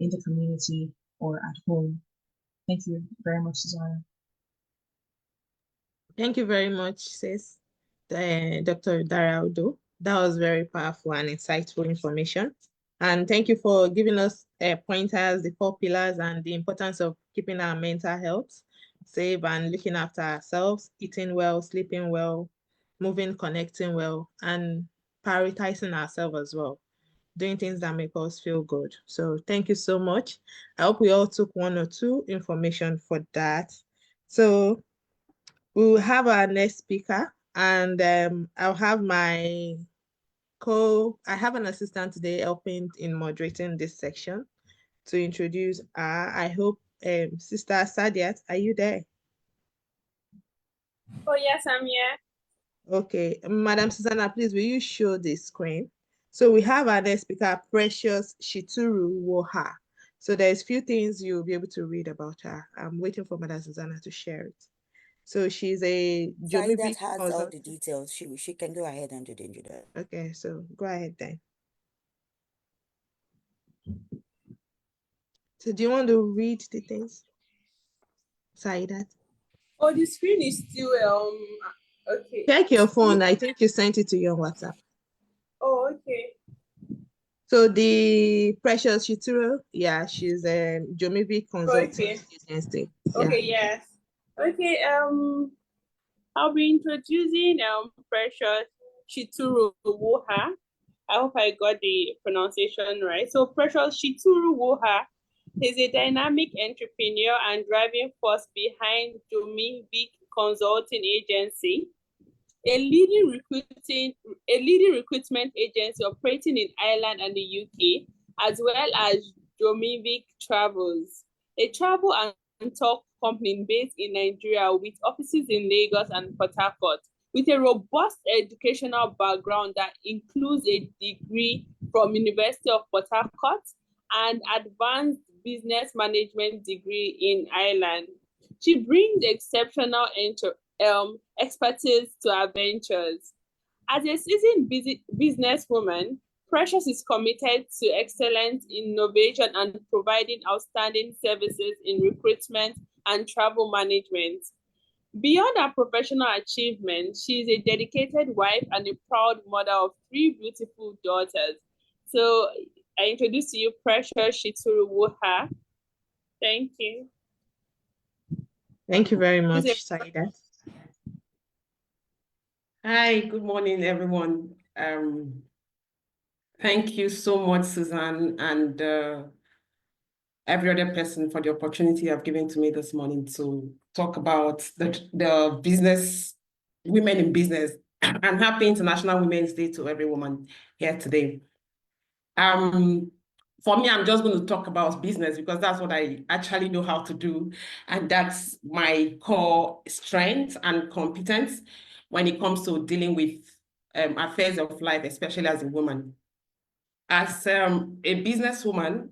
in the community or at home. Thank you very much, Susanna. Thank you very much, sis, Dr. Daraudo. That was very powerful and insightful information. And thank you for giving us pointers, the 4 pillars, and the importance of keeping our mental health safe and looking after ourselves, eating well, sleeping well, moving, connecting well, and prioritizing ourselves as well, doing things that make us feel good. So thank you so much. I hope we all took 1 or 2 information for that. So we'll have our next speaker, and I'll have I have an assistant today helping in moderating this section to introduce her. I hope, Sister Sadiat, are you there? Oh, yes, I'm here. Okay, Madam Susanna, please, will you show the screen? So we have our next speaker, Precious Shituru Woha. So there's few things you'll be able to read about her. I'm waiting for Madam Susanna to share it. So she's a That has all the details. She can go ahead and do the introduction. Okay, so go ahead then. So do you want to read the things? Saidat? Oh, the screen is still okay. Check your phone. I think you sent it to you on WhatsApp. Oh, okay. So the Precious Shituro, yeah, she's a Jomivi consulting agency. Okay, yes. Okay, I'll be introducing Precious Shituru Woha. I hope I got the pronunciation right. So Precious Shituru Woha is a dynamic entrepreneur and driving force behind Jomivi Consulting Agency, a leading recruitment agency operating in Ireland and the UK, as well as Jomivic Travels, a travel and tour company based in Nigeria with offices in Lagos and Port Harcourt, with a robust educational background that includes a degree from University of Port Harcourt and advanced business management degree in Ireland. She brings exceptional expertise to our ventures. As a seasoned businesswoman, Precious is committed to excellence, innovation, and providing outstanding services in recruitment and travel management. Beyond her professional achievements, she is a dedicated wife and a proud mother of 3 beautiful daughters. So I introduce to you Precious Shituru Woha. Thank you. Thank you very much, Saida. Hi, good morning, everyone. Thank you so much, Suzanne, and every other person for the opportunity you have given to me this morning to talk about the business, women in business, and happy International Women's Day to every woman here today. For me, I'm just going to talk about business because that's what I actually know how to do. And that's my core strength and competence when it comes to dealing with affairs of life, especially as a woman. As a businesswoman,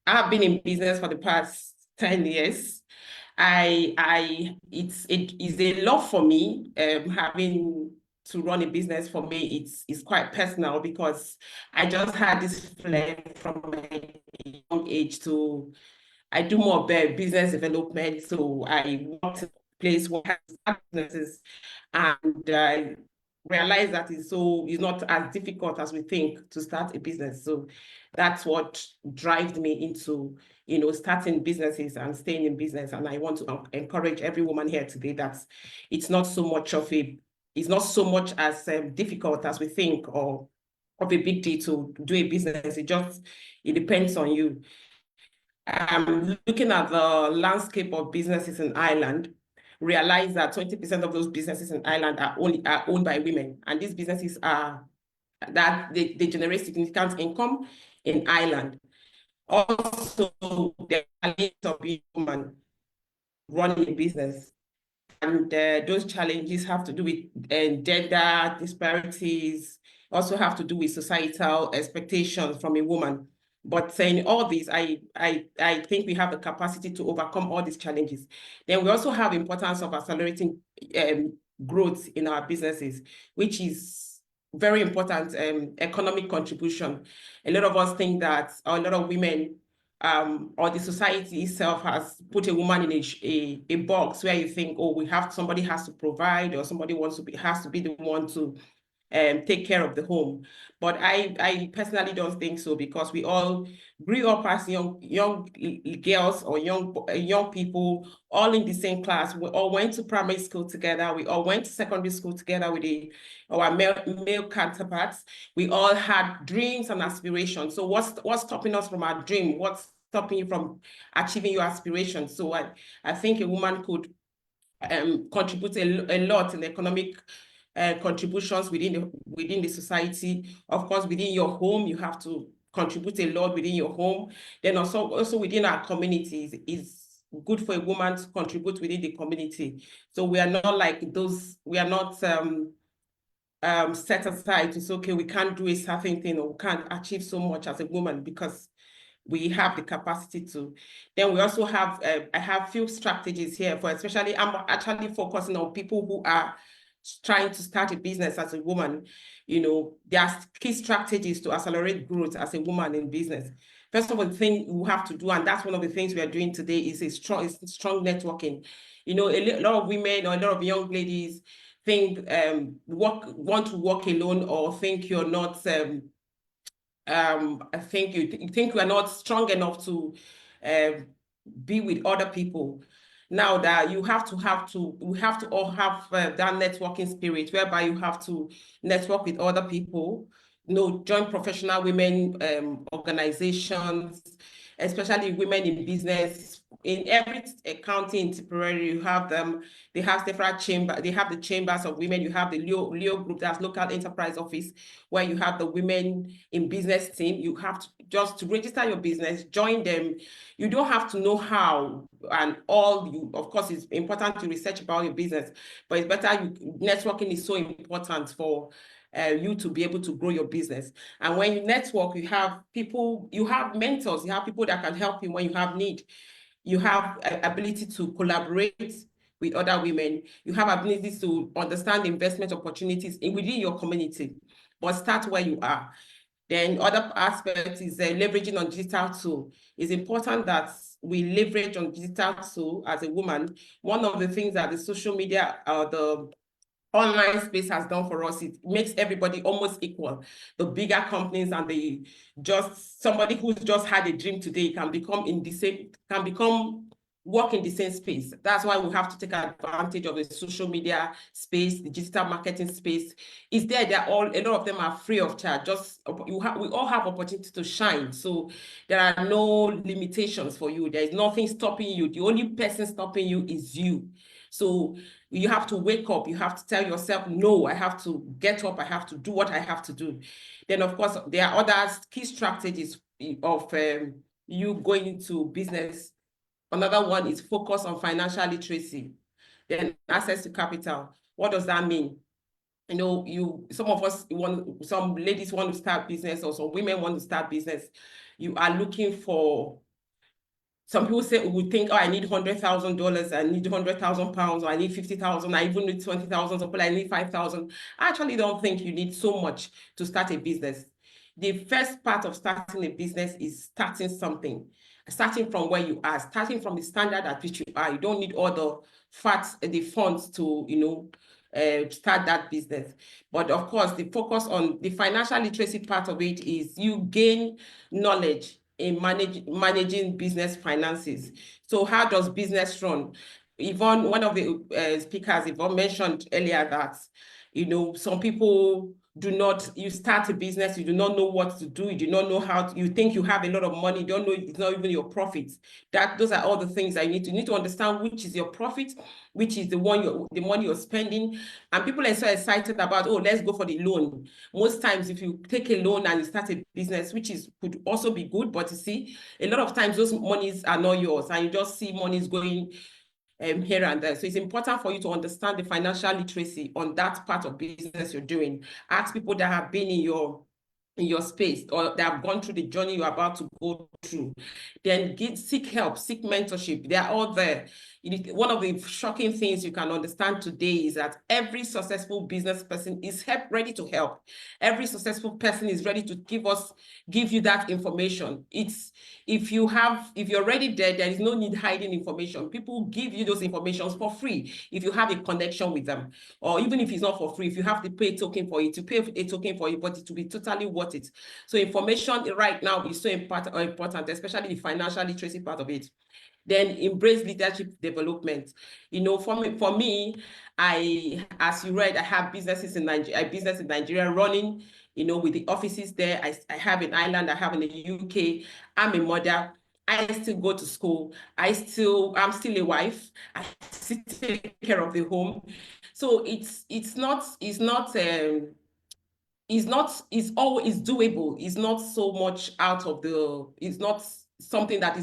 I've been in business for the past 10 years. It is a love for me, having to run a business. For me, it's quite personal because I just had this flair from a young age I do more business development. So I worked in a place where I have businesses, and I realized that it's not as difficult as we think to start a business. So that's what drives me into starting businesses and staying in business. And I want to encourage every woman here today that it's not so much as difficult as we think or of a big deal to do a business. It depends on you. Looking at the landscape of businesses in Ireland, realize that 20% of those businesses in Ireland are owned by women, and these businesses are that they generate significant income in Ireland. Also, the challenge of being woman running a business. And those challenges have to do with gender disparities, also have to do with societal expectations from a woman. But saying all this, I think we have the capacity to overcome all these challenges. Then we also have importance of accelerating growth in our businesses, which is very important economic contribution. A lot of us think that, or a lot of women or the society itself has put a woman in a box where you think, oh, somebody has to provide, or somebody has to be the one to take care of the home. But I personally don't think so, because we all grew up as young girls or young people, all in the same class. We all went to primary school together. We all went to secondary school together with our male counterparts. We all had dreams and aspirations. So what's stopping us from our dream? What's stopping you from achieving your aspirations? So I think a woman could contribute a lot in economic contributions within the society. Of course, within your home, you have to contribute a lot within your home. Then also within our communities, it's good for a woman to contribute within the community. So we are not like those, we are not set aside to say, okay, we can't do a certain thing, or we can't achieve so much as a woman, because we have the capacity to. Then we also have, I have few strategies here for, especially, I'm actually focusing on people who are trying to start a business as a woman. You know, there are key strategies to accelerate growth as a woman in business. First of all, the thing you have to do, and that's one of the things we are doing today, is strong networking. You know, a lot of women or a lot of young ladies think want to work alone, or think you're not I think you think we are not strong enough to be with other people. Now that we have to all have that networking spirit, whereby you have to network with other people, you know, join professional women organizations, especially women in business. In every county in Tipperary, you have them. They have several chambers. They have the chambers of women. You have the Leo group, that's local enterprise office, where you have the women in business team. You have to just to register your business, join them. You don't have to know how and all. You, of course, it's important to research about your business, but it's better. Networking is so important for you to be able to grow your business. And when you network, you have people, you have mentors, you have people that can help you when you have need. You have ability to collaborate with other women. You have ability to understand investment opportunities within your community, but start where you are. Then other aspect is leveraging on digital tool. It's important that we leverage on digital tool as a woman. One of the things that the social media, the online space has done for us, it makes everybody almost equal. The bigger companies and just somebody who's just had a dream today can work in the same space. That's why we have to take advantage of the social media space, the digital marketing space. It's there. A lot of them are free of charge. We all have opportunity to shine. So there are no limitations for you. There is nothing stopping you. The only person stopping you is you. So you have to wake up. You have to tell yourself, no, I have to get up. I have to do what I have to do. Then, of course, there are other key strategies of you going into business. Another one is focus on financial literacy. Then access to capital. What does that mean? You know, some ladies want to start business, or some women want to start business. You are looking for, some people would think, oh, I need $100,000, I need £100,000, or I need 50,000, I even need 20,000, or I need 5,000. I actually don't think you need so much to start a business. The first part of starting a business is starting something, starting from where you are, starting from the standard at which you are. You don't need all the funds to, you know, start that business. But of course, the focus on the financial literacy part of it is you gain knowledge in managing business finances. So how does business run? Yvonne, one of the speakers, Yvonne mentioned earlier that, you know, some people you start a business, you do not know what to do, you do not know how to, you think you have a lot of money, you don't know it's not even your profits. Those are all the things that you need to understand which is your profit, which is the money you're spending. And people are so excited about, oh, let's go for the loan. Most times, if you take a loan and you start a business, which could also be good, but you see, a lot of times those monies are not yours, and you just see monies going here and there. So it's important for you to understand the financial literacy on that part of business you're doing. Ask people that have been in your space or that have gone through the journey you're about to go through. Then seek help, seek mentorship. They are all there. One of the shocking things you can understand today is that every successful business person is ready to help. Every successful person is ready to give you that information. If you're already there is no need hiding information. People give you those informations for free if you have a connection with them. Or even if it's not for free, if you have to pay a token for it, you pay a token for it, but it will be totally worth it. So information right now is so important, especially the financial literacy part of it. Then embrace leadership development. For me, as you read, I have businesses in Nigeria running, with the offices there. I have in Ireland, I have in the UK. I'm a mother. I still go to school. I'm still a wife. I still take care of the home. So it's doable. It's not so much it's not something that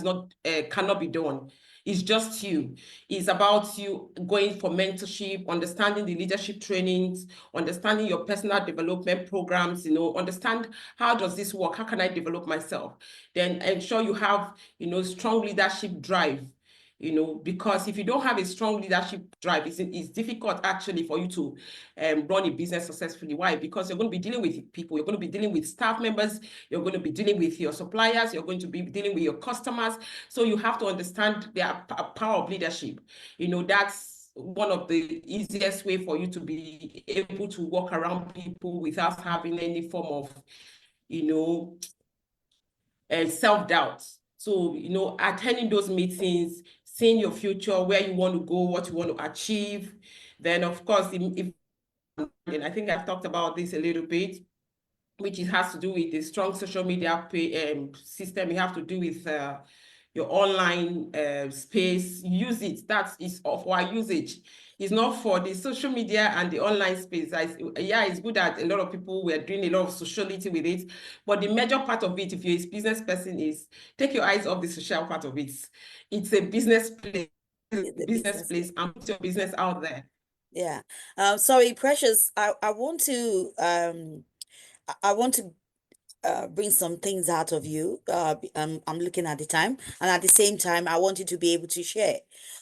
cannot be done. It's just you. It's about you going for mentorship, understanding the leadership trainings, understanding your personal development programs, understand how does this work? How can I develop myself? Then ensure you have, strong leadership drive. Because if you don't have a strong leadership drive, it's difficult actually for you to run a business successfully. Why? Because you're going to be dealing with people, you're going to be dealing with staff members, you're going to be dealing with your suppliers, you're going to be dealing with your customers. So you have to understand the power of leadership. That's one of the easiest way for you to be able to walk around people without having any form of, self-doubt. So, attending those meetings, seeing your future, where you want to go, what you want to achieve. Then, of course, and I think I've talked about this a little bit, which has to do with the strong social media system. You have to do with your online space. Use it. That is of our usage. It's not for the social media and the online space. It's good that a lot of people were doing a lot of sociality with it, but the major part of it, if you're a business person, is take your eyes off the social part of it. It's a business place, and put your business out there. Yeah. Sorry, Precious. I want to bring some things out of you. I'm looking at the time, and at the same time, I want you to be able to share.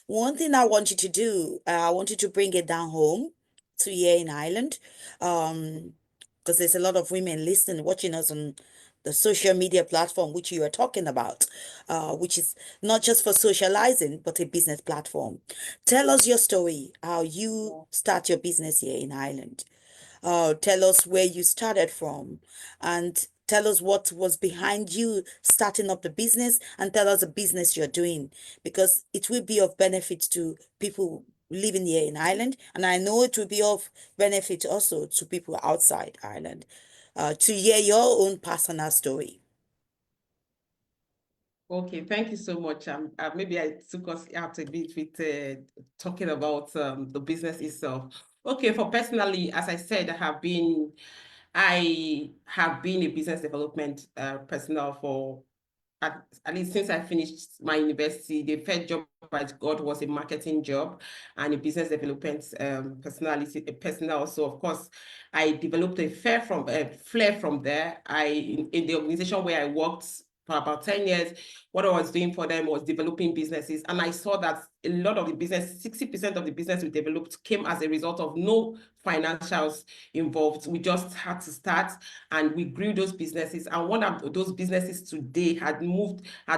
One thing I want you to do, I want you to bring it down home to here in Ireland, because there's a lot of women listening, watching us on the social media platform which you are talking about, which is not just for socializing, but a business platform. Tell us your story, how you start your business here in Ireland. Tell us where you started from, and tell us what was behind you starting up the business, and tell us the business you're doing, because it will be of benefit to people living here in Ireland, and I know it will be of benefit also to people outside Ireland, to hear your own personal story. Okay, thank you so much. Maybe I took us out a bit with talking about the business itself. Okay, for personally, as I said, I have been a business development personnel for at least since I finished my university. The first job I got was a marketing job and a business development personnel. So of course, I developed a flair from there. In the organization where I worked for about 10 years, what I was doing for them was developing businesses. And I saw that a lot of the business, 60% of the business we developed came as a result of no financials involved. We just had to start, and we grew those businesses. And one of those businesses today had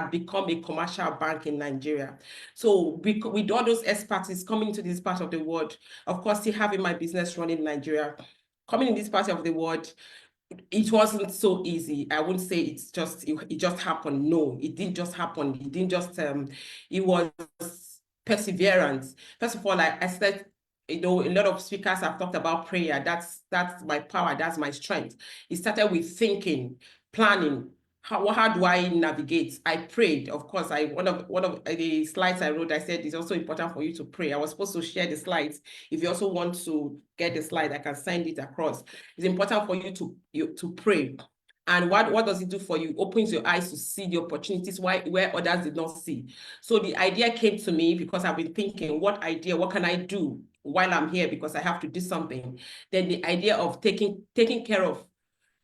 become a commercial bank in Nigeria. So with all those expertise coming to this part of the world, of course, still having my business running in Nigeria, coming in this part of the world, it wasn't so easy. I wouldn't say it just happened. No, it didn't just happen. It didn't just it was perseverance. First of all, I started a lot of speakers have talked about prayer. That's my power. That's my strength. It started with thinking, planning. How do I navigate? I prayed. Of course, one of the slides I wrote, I said it's also important for you to pray. I was supposed to share the slides. If you also want to get the slide, I can send it across. It's important for you to pray. And what does it do for you? It opens your eyes to see the opportunities where others did not see. So the idea came to me because I've been thinking, what can I do while I'm here, because I have to do something. Then the idea of taking care of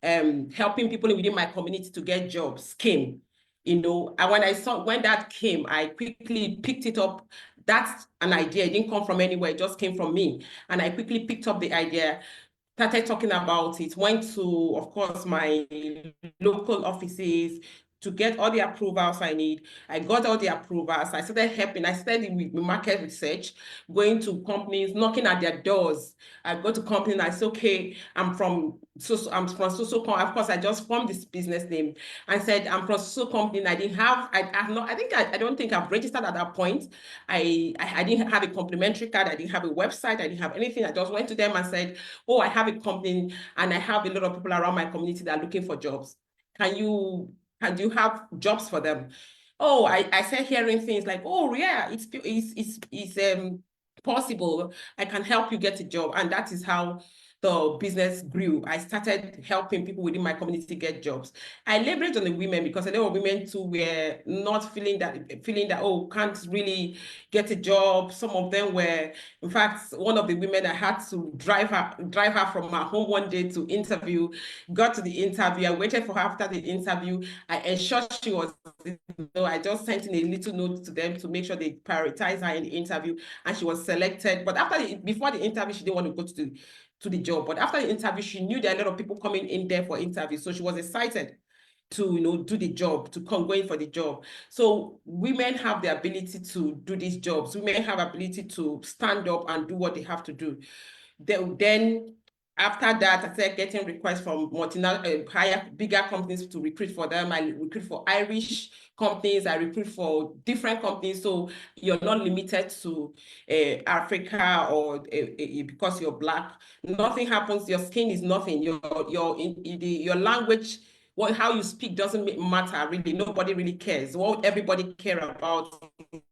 helping people within my community to get jobs came. And when that came, I quickly picked it up. That's an idea. It didn't come from anywhere. It just came from me. And I quickly picked up the idea, started talking about it, went to, of course, my local offices to get all the approvals I need. I got all the approvals. I started helping. I started with market research, going to companies, knocking at their doors. I go to companies and I say, okay, I'm from so of course, I just formed this business name. I said, I'm from so company. I didn't have, I don't think I've registered at that point. I didn't have a complimentary card. I didn't have a website. I didn't have anything. I just went to them and said, oh, I have a company and I have a lot of people around my community that are looking for jobs. Can you have jobs for them? Oh, I started hearing things like, oh yeah, it's possible. I can help you get a job. And that is how the business grew. I started helping people within my community get jobs. I leveraged on the women because a lot of women too were not feeling that, oh, can't really get a job. Some of them were, in fact, one of the women, I had to drive her from her home one day to interview, got to the interview. I waited for her after the interview. I ensured she was, I just sent in a little note to them to make sure they prioritize her in the interview, and she was selected. But before the interview, she didn't want to go to the job. But after the interview, she knew there are a lot of people coming in there for interviews. So she was excited to do the job, to come going for the job. So women have the ability to do these jobs. Women have ability to stand up and do what they have to do. Then after that, I started getting requests from bigger companies to recruit for them. I recruit for Irish companies. I recruit for different companies. So you're not limited to Africa or because you're Black. Nothing happens. Your skin is nothing. Your language, how you speak doesn't matter really. Nobody really cares. What everybody care about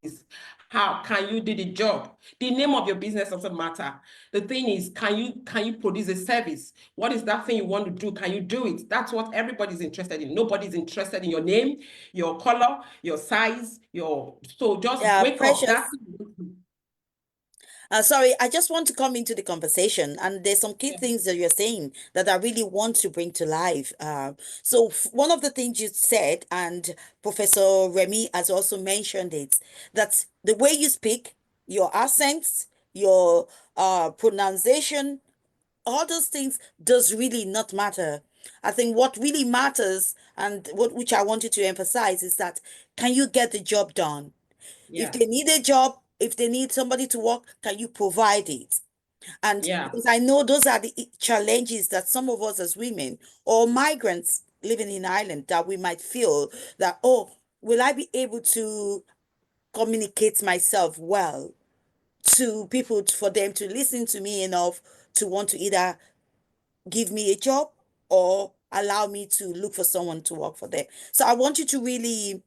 is how can you do the job. The name of your business doesn't matter. The thing is, can you produce a service? What is that thing you want to do? Can you do it? That's what everybody's interested in. Nobody's interested in your name, your color, your size, so just Yeah, wake up. Precious. Sorry, I just want to come into the conversation, and there's some key things that you're saying that I really want to bring to life. So one of the things you said, and Professor Remy has also mentioned it, that the way you speak, your accents, your pronunciation, all those things does really not matter. I think what really matters, and which I wanted to emphasize, is that can you get the job done? If they need a job, if they need somebody to work, can you provide it? And because I know those are the challenges that some of us as women or migrants living in Ireland, that we might feel that, oh, will I be able to communicate myself well to people for them to listen to me enough to want to either give me a job or allow me to look for someone to work for them. So I want you to really,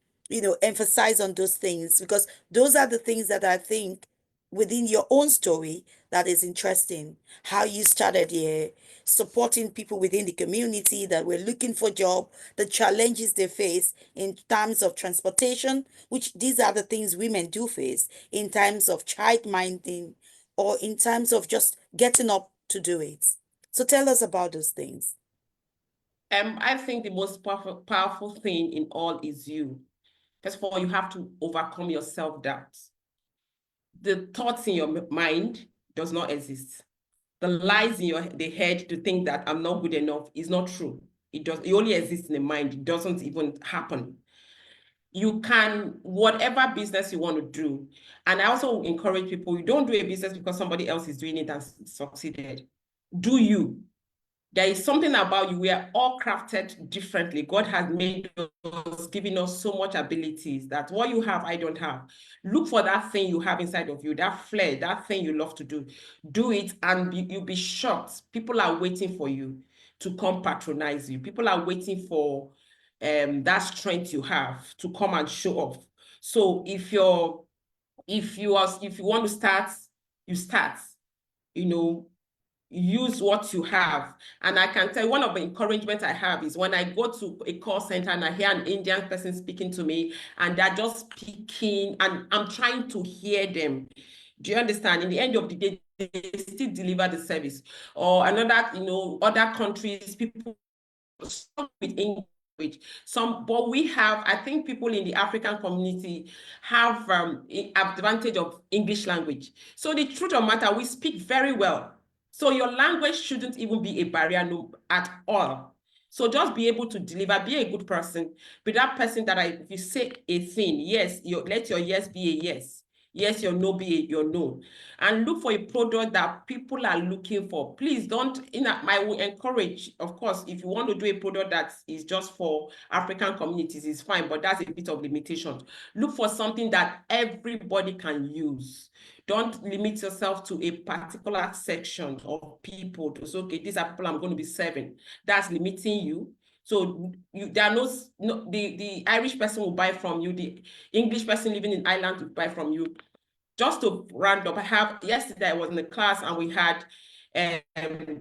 emphasize on those things, because those are the things that I think within your own story that is interesting. How you started here, supporting people within the community that were looking for job, the challenges they face in terms of transportation, which these are the things women do face in terms of child minding or in terms of just getting up to do it. So tell us about those things. I think the most powerful thing in all is you. First of all, you have to overcome your self-doubt. The thoughts in your mind does not exist. The lies in the head to think that I'm not good enough is not true. It only exists in the mind. It doesn't even happen. You can, whatever business you want to do. And I also encourage people, you don't do a business because somebody else is doing it and succeeded. Do you. There is something about you. We are all crafted differently. God has made us, giving us so much abilities that what you have, I don't have. Look for that thing you have inside of you, that flair, that thing you love to do. Do it and you'll be shocked. People are waiting for you to come patronize you. People are waiting for that strength you have to come and show off. So if you want to start, you start. You know, use what you have. And I can tell you, one of the encouragement I have is when I go to a call center and I hear an Indian person speaking to me and they're just speaking and I'm trying to hear them. Do you understand? In the end of the day, they still deliver the service. Or another, other countries, people with English. But we have, I think people in the African community have advantage of English language. So the truth of the matter, we speak very well. So your language shouldn't even be a barrier at all. So just be able to deliver, be a good person, be that person that if you say a thing, yes, let your yes be a yes. Yes, your no be your no. And look for a product that people are looking for. Please don't, I will encourage, of course, if you want to do a product that is just for African communities, it's fine, but that's a bit of limitation. Look for something that everybody can use. Don't limit yourself to a particular section of people to say, okay, these are people I'm going to be serving. That's limiting you. So there are the Irish person will buy from you, the English person living in Ireland will buy from you. Just to round up, yesterday I was in a class and we had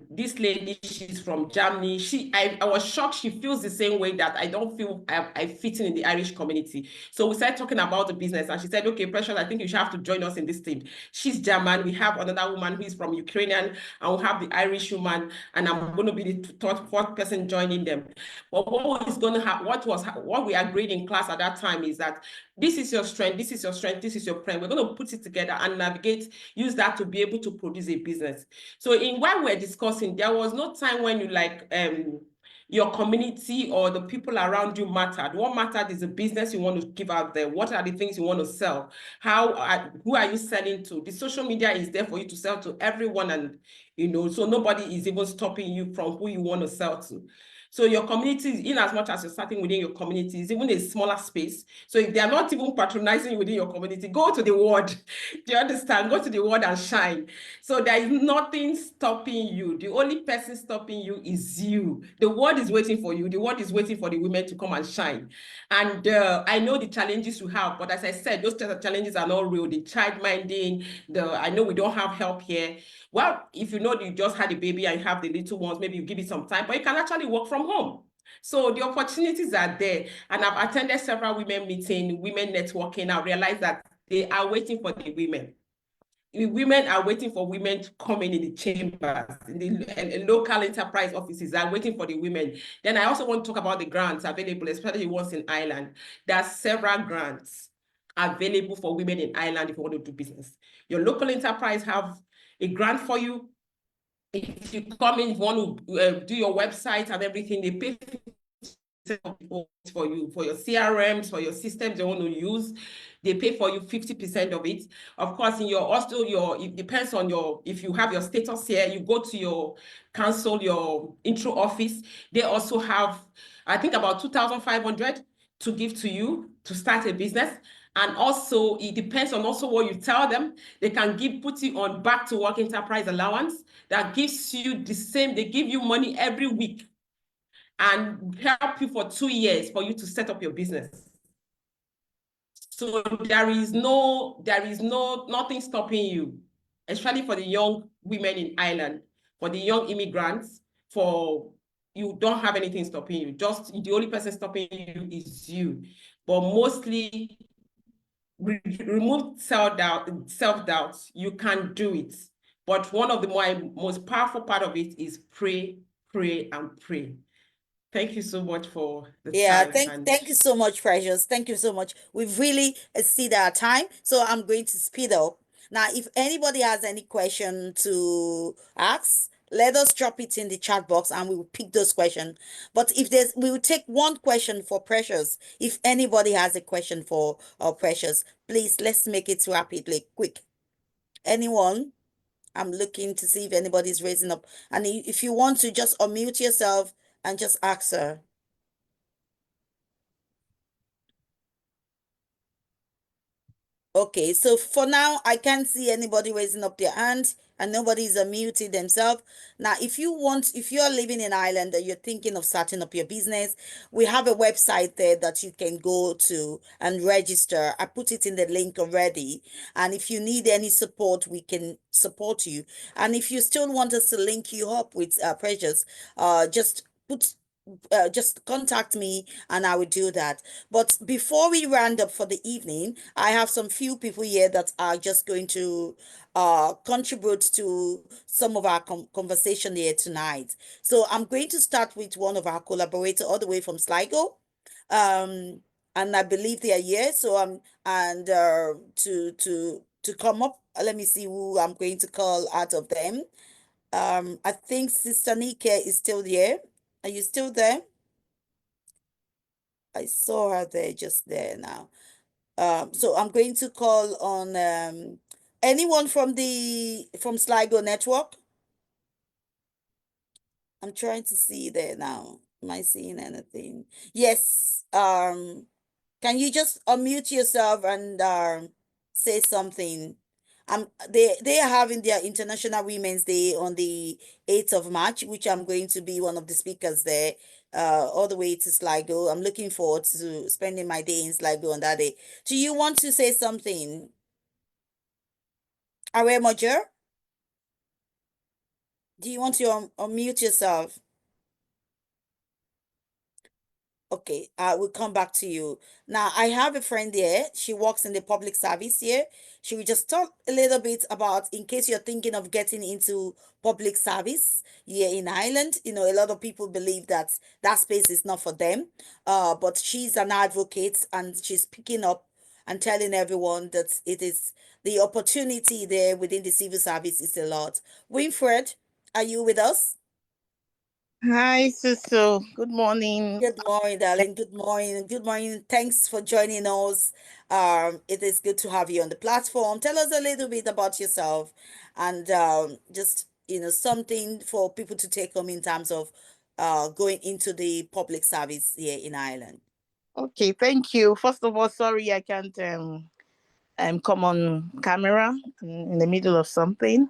this lady, she's from Germany. I was shocked. She feels the same way that I don't feel I fit in the Irish community. So we started talking about the business and she said, okay, Precious, I think you should have to join us in this team. She's German. We have another woman who is from Ukrainian and we have the Irish woman and I'm going to be the fourth person joining them. But what is going to happen, what we agreed in class at that time is that this is your strength, this is your strength, this is your strength. We're going to put it together and navigate, use that to be able to produce a business. So while we're discussing, there was no time when you your community or the people around you mattered. What mattered is the business you want to give out there. What are the things you want to sell? Who are you selling to? The social media is there for you to sell to everyone, and so nobody is even stopping you from who you want to sell to. So your community, in as much as you're starting within your community, is even a smaller space. So if they're not even patronizing you within your community, go to the world. Do you understand? Go to the world and shine. So there is nothing stopping you. The only person stopping you is you. The world is waiting for you. The world is waiting for the women to come and shine. And I know the challenges you have, but as I said, those challenges are not real. The child minding, I know we don't have help here. Well, if you know you just had a baby and you have the little ones, maybe you give it some time, but you can actually work from home. So the opportunities are there. And I've attended several women meetings, women networking. I realized that they are waiting for the women. The women are waiting for women to come in the chambers, in the local enterprise offices are waiting for the women. Then I also want to talk about the grants available, especially ones in Ireland. There are several grants available for women in Ireland if you want to do business. Your local enterprise have a grant for you. If you come in, if you want to do your website and everything, they pay for you, for your CRMs, for your systems you want to use. They pay for you 50% of it. Of course, it depends on if you have your status here, you go to your council, your intro office. They also have, I think, about 2,500 to give to you to start a business. And also, it depends on also what you tell them. They can put you on back to work enterprise allowance that gives you the same, they give you money every week and help you for 2 years for you to set up your business. So there is nothing stopping you, especially for the young women in Ireland, for the young immigrants, you don't have anything stopping you. Just the only person stopping you is you. But mostly remove self-doubt. You can do it. But one of the most powerful part of it is pray, pray, and pray. Thank you so much for the time. Thank you so much, Precious. Thank you so much. We've really exceeded our time, so I'm going to speed up. Now, if anybody has any question to ask, let us drop it in the chat box and we will pick those questions. But we will take one question for Precious. If anybody has a question for Precious, please, let's make it rapidly, quick. Anyone? I'm looking to see if anybody's raising up. And if you want to, just unmute yourself and just ask her. Okay, so for now, I can't see anybody raising up their hand and nobody's unmuted themselves. Now, if you're living in Ireland and you're thinking of starting up your business, we have a website there that you can go to and register. I put it in the link already. And if you need any support, we can support you. And if you still want us to link you up with Precious, just contact me and I will do that. But before we round up for the evening, I have some few people here that are just going to contribute to some of our conversation here tonight. So I'm going to start with one of our collaborators all the way from Sligo. And I believe they are here. So and to come up, let me see who I'm going to call out of them. I think Sister Nike is still there. Are you still there? I saw her there just there now. So I'm going to call on anyone from Sligo network. I'm trying to see there now. Am I seeing anything? Yes. Can you just unmute yourself and say something? They are having their International Women's Day on the 8th of March, which I'm going to be one of the speakers there, all the way to Sligo. I'm looking forward to spending my day in Sligo on that day. Do you want to say something? Are Mojer? Do you want to unmute yourself? Okay, we'll come back to you. Now, I have a friend here. She works in the public service here. She will just talk a little bit about, in case you're thinking of getting into public service here in Ireland. You know, a lot of people believe that that space is not for them. But she's an advocate and she's picking up and telling everyone that it is the opportunity there within the civil service is a lot. Winfred, are you with us? Hi, Susu. Good morning. Good morning, darling. Good morning. Good morning. Thanks for joining us. It is good to have you on the platform. Tell us a little bit about yourself and just something for people to take home in terms of going into the public service here in Ireland. Okay, thank you. First of all, sorry I can't come on camera in the middle of something.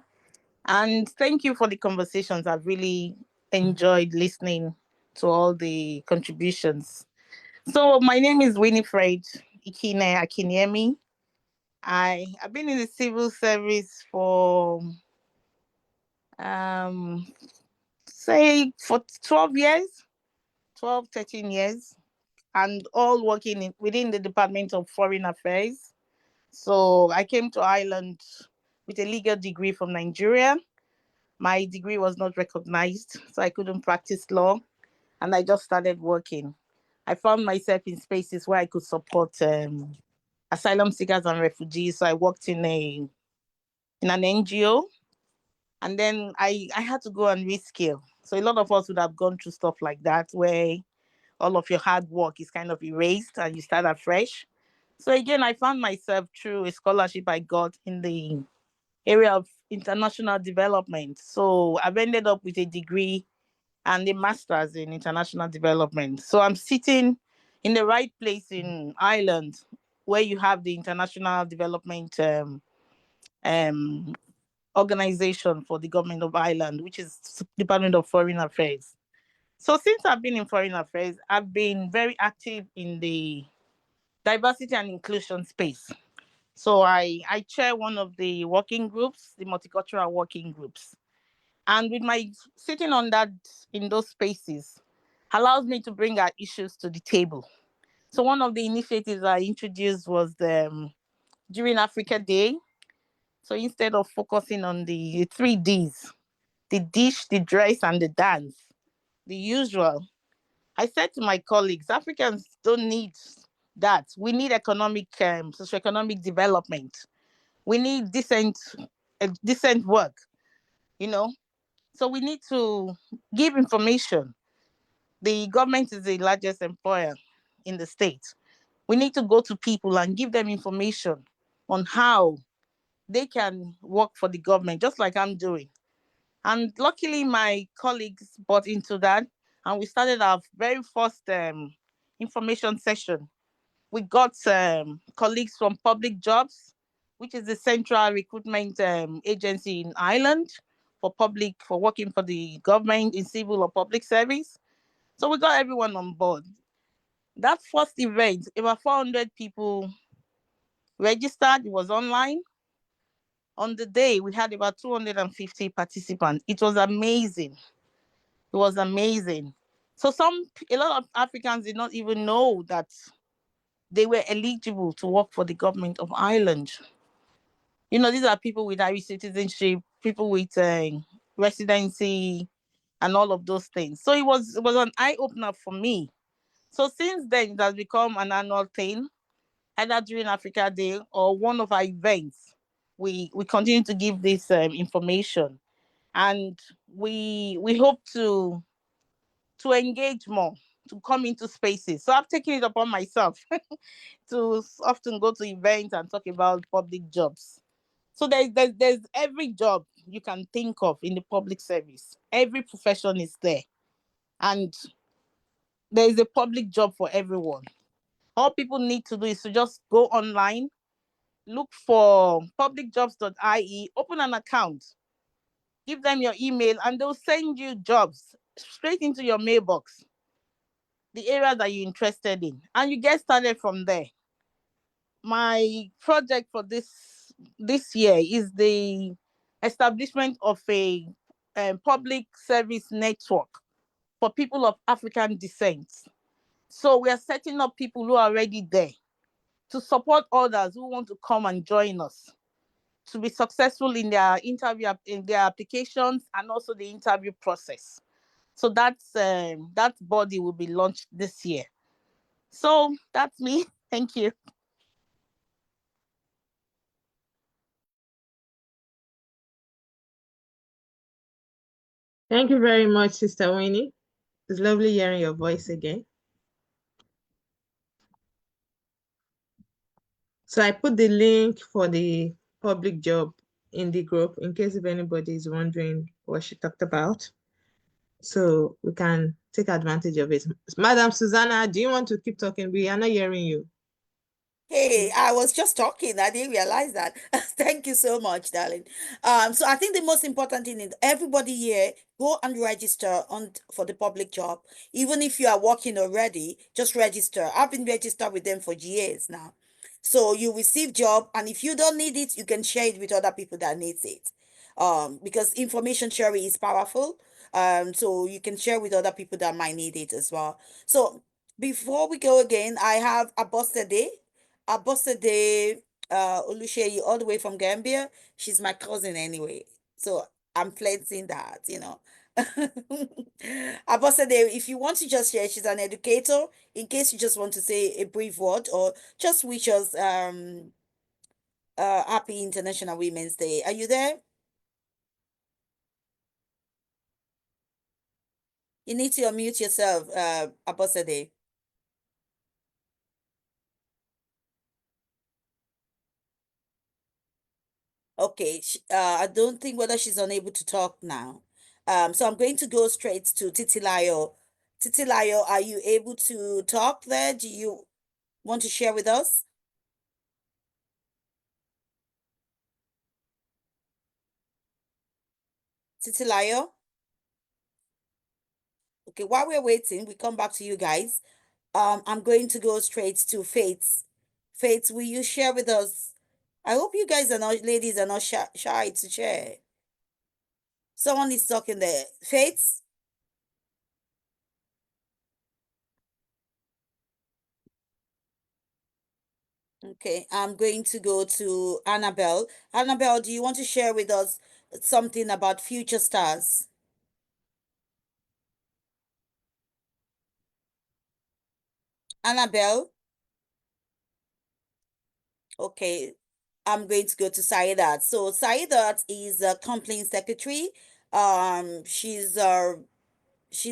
And thank you for the conversations. I've really enjoyed listening to all the contributions. So my name is Winifred Ikine Akiniemi. I've been in the civil service for say for 12 years, 12, 13 years, and all working within the Department of Foreign Affairs. So I came to Ireland with a legal degree from Nigeria. My degree was not recognized, so I couldn't practice law, and I just started working. I found myself in spaces where I could support asylum seekers and refugees. So I worked in an NGO, and then I had to go and reskill. So a lot of us would have gone through stuff like that, where all of your hard work is kind of erased and you start afresh. So again, I found myself through a scholarship I got in the area of international development. So I've ended up with a degree and a master's in international development. So I'm sitting in the right place in Ireland, where you have the international development um, organization for the government of Ireland, which is Department of Foreign Affairs. So since I've been in foreign affairs, I've been very active in the diversity and inclusion space. So I chair one of the working groups, the multicultural working groups. And with my sitting on that in those spaces allows me to bring our issues to the table. So one of the initiatives I introduced was during Africa Day. So instead of focusing on the 3 Ds, the dish, the dress, and the dance, the usual, I said to my colleagues, Africans don't need that. We need socioeconomic development. We need decent work, you know. So we need to give information. The government is the largest employer in the state. We need to go to people and give them information on how they can work for the government, just like I'm doing. And luckily, my colleagues bought into that, and we started our very first information session. We got colleagues from Public Jobs, which is the central recruitment agency in Ireland for working for the government in civil or public service. So we got everyone on board. That first event, about 400 people registered. It was online. On the day, we had about 250 participants. It was amazing. It was amazing. So a lot of Africans did not even know that they were eligible to work for the government of Ireland. These are people with Irish citizenship, people with residency, and all of those things. So it was an eye opener for me. So since then, it has become an annual thing, either during Africa Day or one of our events. We continue to give this information, and we hope to engage more, to come into spaces. So I've taken it upon myself to often go to events and talk about public jobs. So there's every job you can think of in the public service. Every profession is there. And there is a public job for everyone. All people need to do is to just go online, look for publicjobs.ie, open an account, give them your email, and they'll send you jobs straight into your mailbox, the area that you're interested in, and you get started from there. My project for this year is the establishment of a public service network for people of African descent. So we are setting up people who are already there to support others who want to come and join us to be successful in their applications and also the interview process. So that body will be launched this year. So that's me. Thank you. Thank you very much, Sister Winnie. It's lovely hearing your voice again. So I put the link for the public job in the group in case if anybody is wondering what she talked about. So we can take advantage of it. Madam Susanna, do you want to keep talking? We are not hearing you. Hey, I was just talking. I didn't realize that. Thank you so much, darling. So I think the most important thing is everybody here go and register for the public job. Even if you are working already, just register. I've been registered with them for years now. So you receive job, and if you don't need it, you can share it with other people that needs it. Because information sharing is powerful. So you can share with other people that might need it as well. So before we go again, I have a birthday. Abosede Oluseyi, all the way from Gambia. She's my cousin anyway. So I'm flexing that. Abosede, if you want to just share, she's an educator. In case you just want to say a brief word or just wish us happy International Women's Day. Are you there? You need to unmute yourself, Abosede. Okay, I don't think whether she's unable to talk now. So I'm going to go straight to Titilayo. Titilayo, are you able to talk there? Do you want to share with us? Titilayo? Okay, while we're waiting, we come back to you guys. I'm going to go straight to Faith. Faith, will you share with us? I hope you guys are not, ladies are not shy to share. Someone is talking there. Faith? Okay, I'm going to go to Annabelle. Annabelle, do you want to share with us something about future stars? Annabelle? Okay, I'm going to go to Saidat. So Saidat is a complaint secretary. She's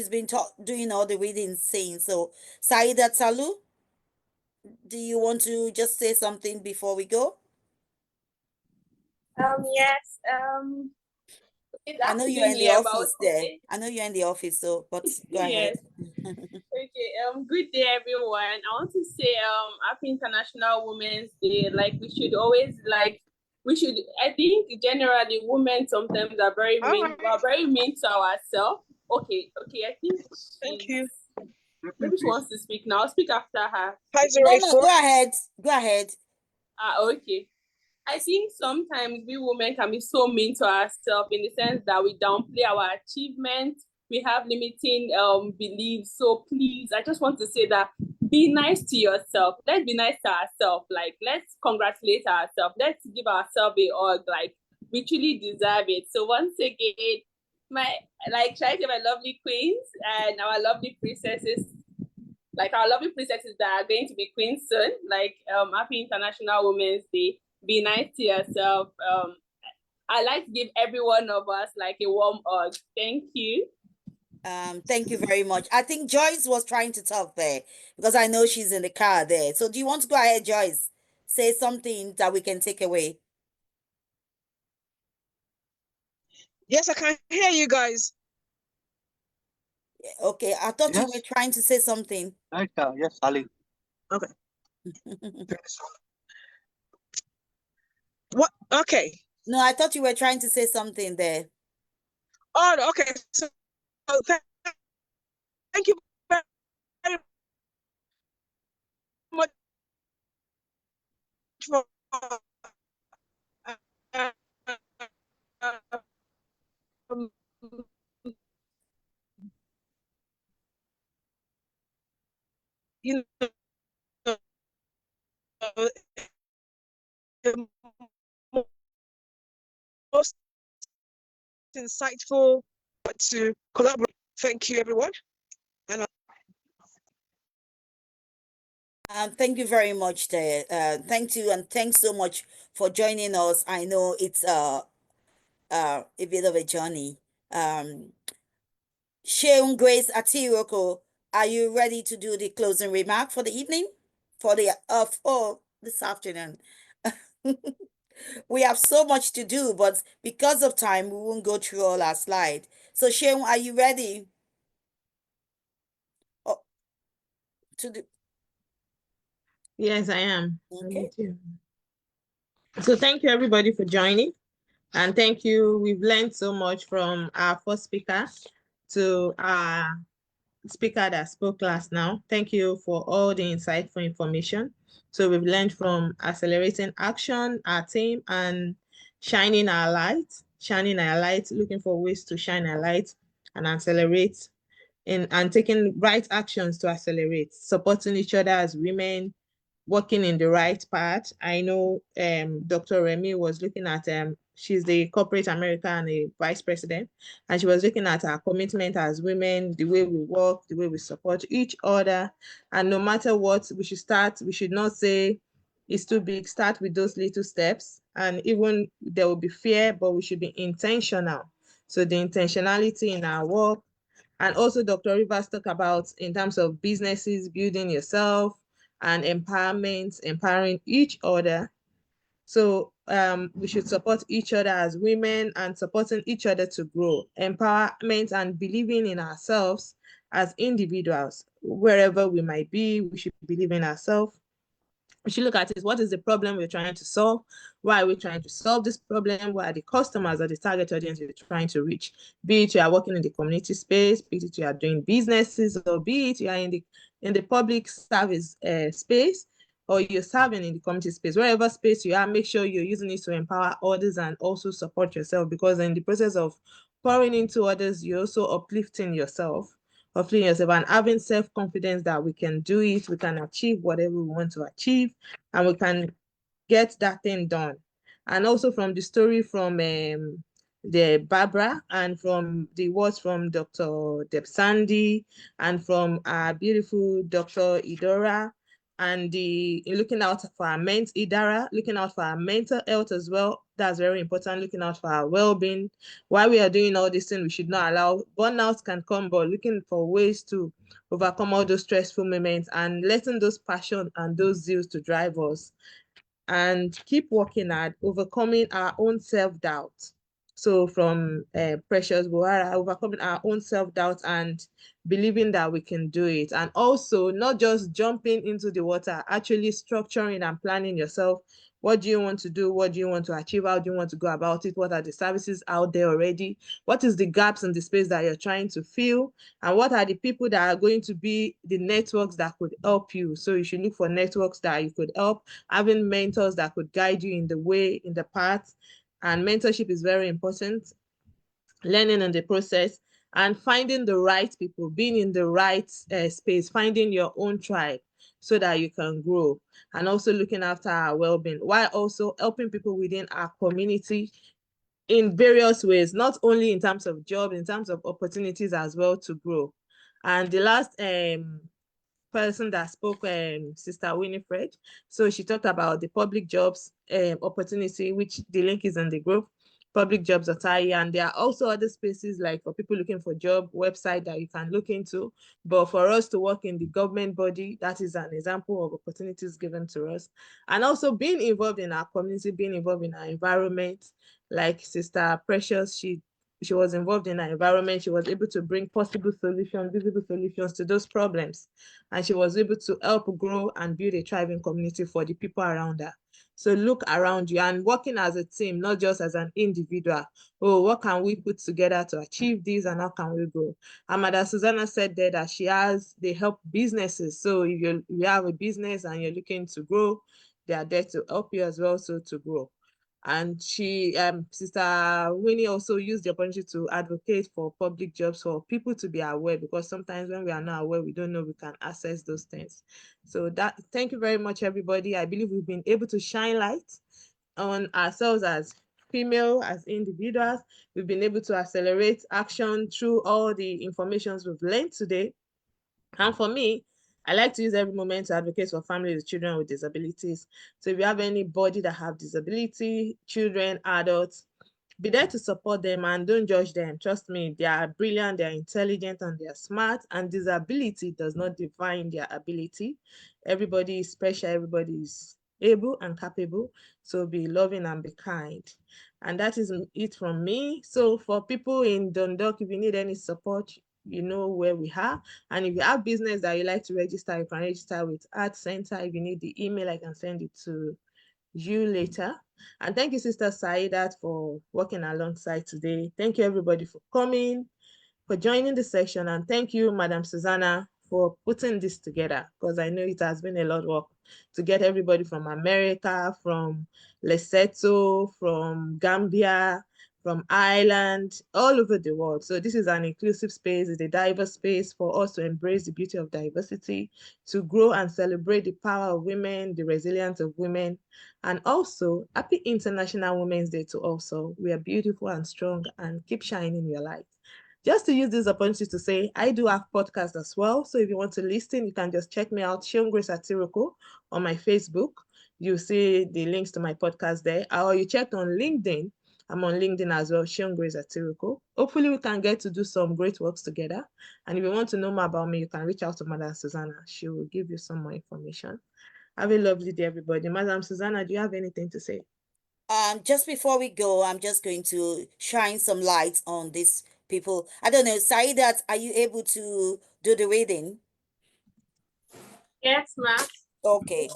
been doing all the reading saying. So Saidat Salu, do you want to just say something before we go? Yes. It's I know you're afternoon in the here, but office there. I know you're in the office, so but go ahead. yes. Okay. Good day, everyone. I want to say Happy International Women's Day. Like we should always we should. I think generally women sometimes are very mean. We are very mean to ourselves. Okay. I think. Thank you. Maybe she wants to speak now. I'll speak after her. No, go ahead. Go ahead. Okay. I think sometimes we women can be so mean to ourselves in the sense that we downplay our achievements. We have limiting beliefs. So please, I just want to say that be nice to yourself. Let's be nice to ourselves. Like, let's congratulate ourselves. Let's give ourselves a hug. Like, we truly deserve it. So once again, should I say my lovely queens and our lovely princesses, like our lovely princesses that are going to be queens soon. Like, Happy International Women's Day. Be nice to yourself. I like to give every one of us like a warm hug. Thank you. Thank you very much. I think Joyce was trying to talk there because I know she's in the car there. So do you want to go ahead, Joyce? Say something that we can take away. Yes, I can hear you guys. Okay, I thought you were trying to say something. Right, yes, Ali. Okay. What? Okay. No, I thought you were trying to say something there. Oh, okay. So thank you very much for um, you know, most insightful to collaborate. Thank you, everyone. And thank you very much there. Thank you and thanks so much for joining us. I know it's a bit of a journey. Sheung Grace Atiroko, are you ready to do the closing remark for the evening? For this afternoon. We have so much to do, but because of time, we won't go through all our slides. So Sheung, are you ready? Oh, Yes, I am. Okay. So thank you everybody for joining. And thank you. We've learned so much from our first speaker to our speaker that spoke last now. Thank you for all the insightful information. So we've learned from accelerating action, our team, and shining our light, looking for ways to shine our light and accelerate and taking right actions to accelerate, supporting each other as women, working in the right path. I know Dr. Remy was looking at, she's the corporate America and a vice president, and she was looking at our commitment as women, the way we work, the way we support each other. And no matter what, we should not say it's too big, start with those little steps. And even there will be fear, but we should be intentional. So the intentionality in our work. And also Dr. Rivers talked about in terms of businesses, building yourself, and empowerment, empowering each other. So we should support each other as women and supporting each other to grow. Empowerment and believing in ourselves as individuals, wherever we might be, we should believe in ourselves. We should look at is what is the problem we're trying to solve? Why are we trying to solve this problem? What are the customers or the target audience we're trying to reach? Be it you are working in the community space, be it you are doing businesses, or be it you are in the public service space, or you're serving in the community space. Wherever space you are, make sure you're using it to empower others and also support yourself, because in the process of pouring into others, you're also uplifting yourself and having self-confidence that we can do it, we can achieve whatever we want to achieve, and we can get that thing done. And also from the story from the Barbara, and from the words from Dr. Debsandi, and from our beautiful Dr. Idora, and looking out for our looking out for our mental health as well. That's very important, looking out for our well-being. While we are doing all these things, we should not allow burnout can come, but looking for ways to overcome all those stressful moments and letting those passion and those zeals to drive us. and keep working at overcoming our own self-doubt. So from Precious Buhara, overcoming our own self-doubt and believing that we can do it. And also not just jumping into the water, actually structuring and planning yourself. What do you want to do? What do you want to achieve? How do you want to go about it? What are the services out there already? What is the gaps in the space that you're trying to fill? And what are the people that are going to be the networks that could help you? So you should look for networks that you could help, having mentors that could guide you in the way, in the path. And mentorship is very important. Learning in the process and finding the right people, being in the right space, finding your own tribe so that you can grow, and also looking after our well-being while also helping people within our community in various ways, not only in terms of job, in terms of opportunities as well to grow. And the last person that spoke, Sister Winifred, so she talked about the public jobs opportunity, which the link is in the group. Public Jobs Otai, and there are also other spaces like for people looking for job website that you can look into. But for us to work in the government body, that is an example of opportunities given to us. And also being involved in our community, being involved in our environment, like Sister Precious, she was involved in our environment. She was able to bring possible solutions, visible solutions to those problems. And she was able to help grow and build a thriving community for the people around her. So look around you and working as a team, not just as an individual. Oh, what can we put together to achieve this and how can we grow? And Madam Susanna said there that they help businesses. So if you have a business and you're looking to grow, they are there to help you as well, so to grow. And she, Sister Winnie also used the opportunity to advocate for public jobs for people to be aware, because sometimes when we are not aware, we don't know we can access those things. So thank you very much, everybody. I believe we've been able to shine light on ourselves as female, as individuals. We've been able to accelerate action through all the informations we've learned today. And for me, I like to use every moment to advocate for families with children with disabilities. So if you have anybody that have disability, children, adults, be there to support them and don't judge them. Trust me, they are brilliant, they are intelligent, and they are smart, and disability does not define their ability. Everybody is special, everybody is able and capable. So be loving and be kind. And that is it from me. So for people in Dundalk, if you need any support, you know where we are. And if you have business that you like to register, you can register with Adcenter. If you need the email, I can send it to you later. And thank you, Sister Saidat, for working alongside today. Thank you, everybody, for coming, for joining the session. And thank you, Madam Susanna, for putting this together, because I know it has been a lot of work to get everybody from America, from Lesotho, from Gambia, from Ireland, all over the world. So this is an inclusive space, it's a diverse space for us to embrace the beauty of diversity, to grow and celebrate the power of women, the resilience of women, and also happy International Women's Day to also. We are beautiful and strong, and keep shining your light. Just to use this opportunity to say, I do have podcasts as well. So if you want to listen, you can just check me out, Shion Grace Atiroko, on my Facebook. You'll see the links to my podcast there. Or you checked on LinkedIn. I'm on LinkedIn as well, Shion Grace Atiroko. Hopefully we can get to do some great works together. And if you want to know more about me, you can reach out to Madam Susanna. She will give you some more information. Have a lovely day, everybody. Madam Susanna, do you have anything to say? Just before we go, I'm just going to shine some light on these people. I don't know, Saidat, are you able to do the reading? Yes, ma'am. Okay.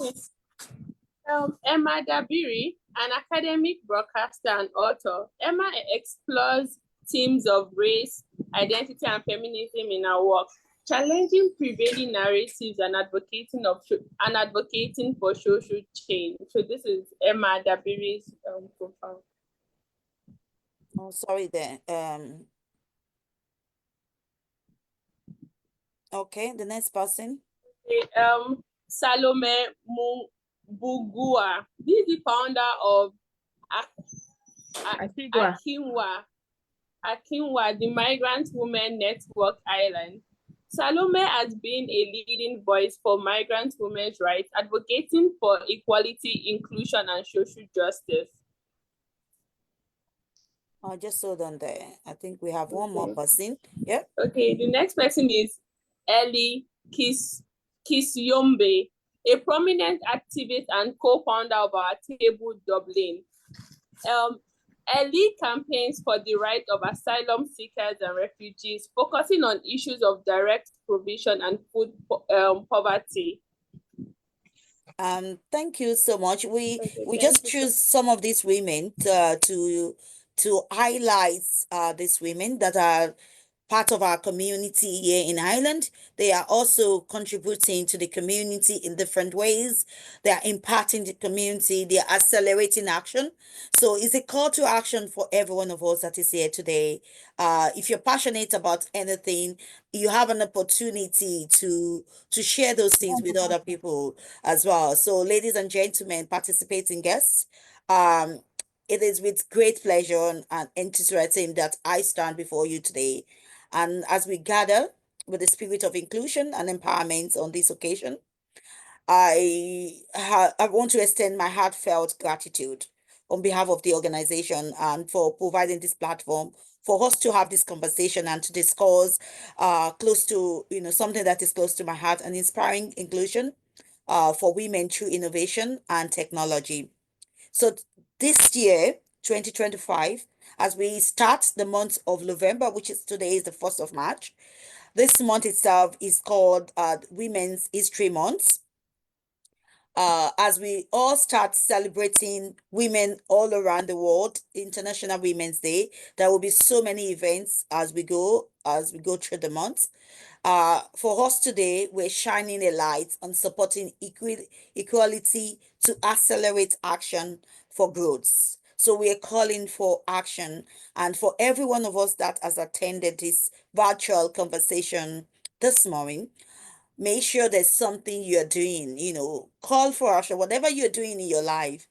Emma Dabiri, an academic broadcaster and author. Emma explores themes of race, identity, and feminism in her work, challenging prevailing narratives and advocating for social change. So this is Emma Dabiri's profile. Oh, sorry there. Okay, the next person. Okay, Salome Bugua. This is the founder of Akinwa, the Migrant Women Network Island. Salome has been a leading voice for migrant women's rights, advocating for equality, inclusion, and social justice. Oh, just hold on there. I think we have one more person. Yeah. Okay, the next person is Ellie Kisyombe. a prominent activist and co-founder of our table, Dublin. Ellie campaigns for the rights of asylum seekers and refugees, focusing on issues of direct provision and food poverty. Thank you so much. We Okay, just thank you. choose some of these women to highlight these women that are part of our community here in Ireland. They are also contributing to the community in different ways. They are impacting the community. They are accelerating action. So it's a call to action for every one of us that is here today. If you're passionate about anything, you have an opportunity to share those things with other people as well. So, ladies and gentlemen, participating guests, um, it is with great pleasure and enthusiasm that I stand before you today. And as we gather with the spirit of inclusion and empowerment on this occasion, I want to extend my heartfelt gratitude on behalf of the organization and for providing this platform for us to have this conversation and to discuss close to something that is close to my heart, and inspiring inclusion for women through innovation and technology. So this year, 2025, as we start the month of November, which is today is the 1st of March, this month itself is called Women's History Month. As we all start celebrating women all around the world, International Women's Day, there will be so many events as we go through the month. For us today, we're shining a light on supporting equality to accelerate action for growth. So we are calling for action, and for every one of us that has attended this virtual conversation this morning, make sure there's something you're doing, call for action, whatever you're doing in your life.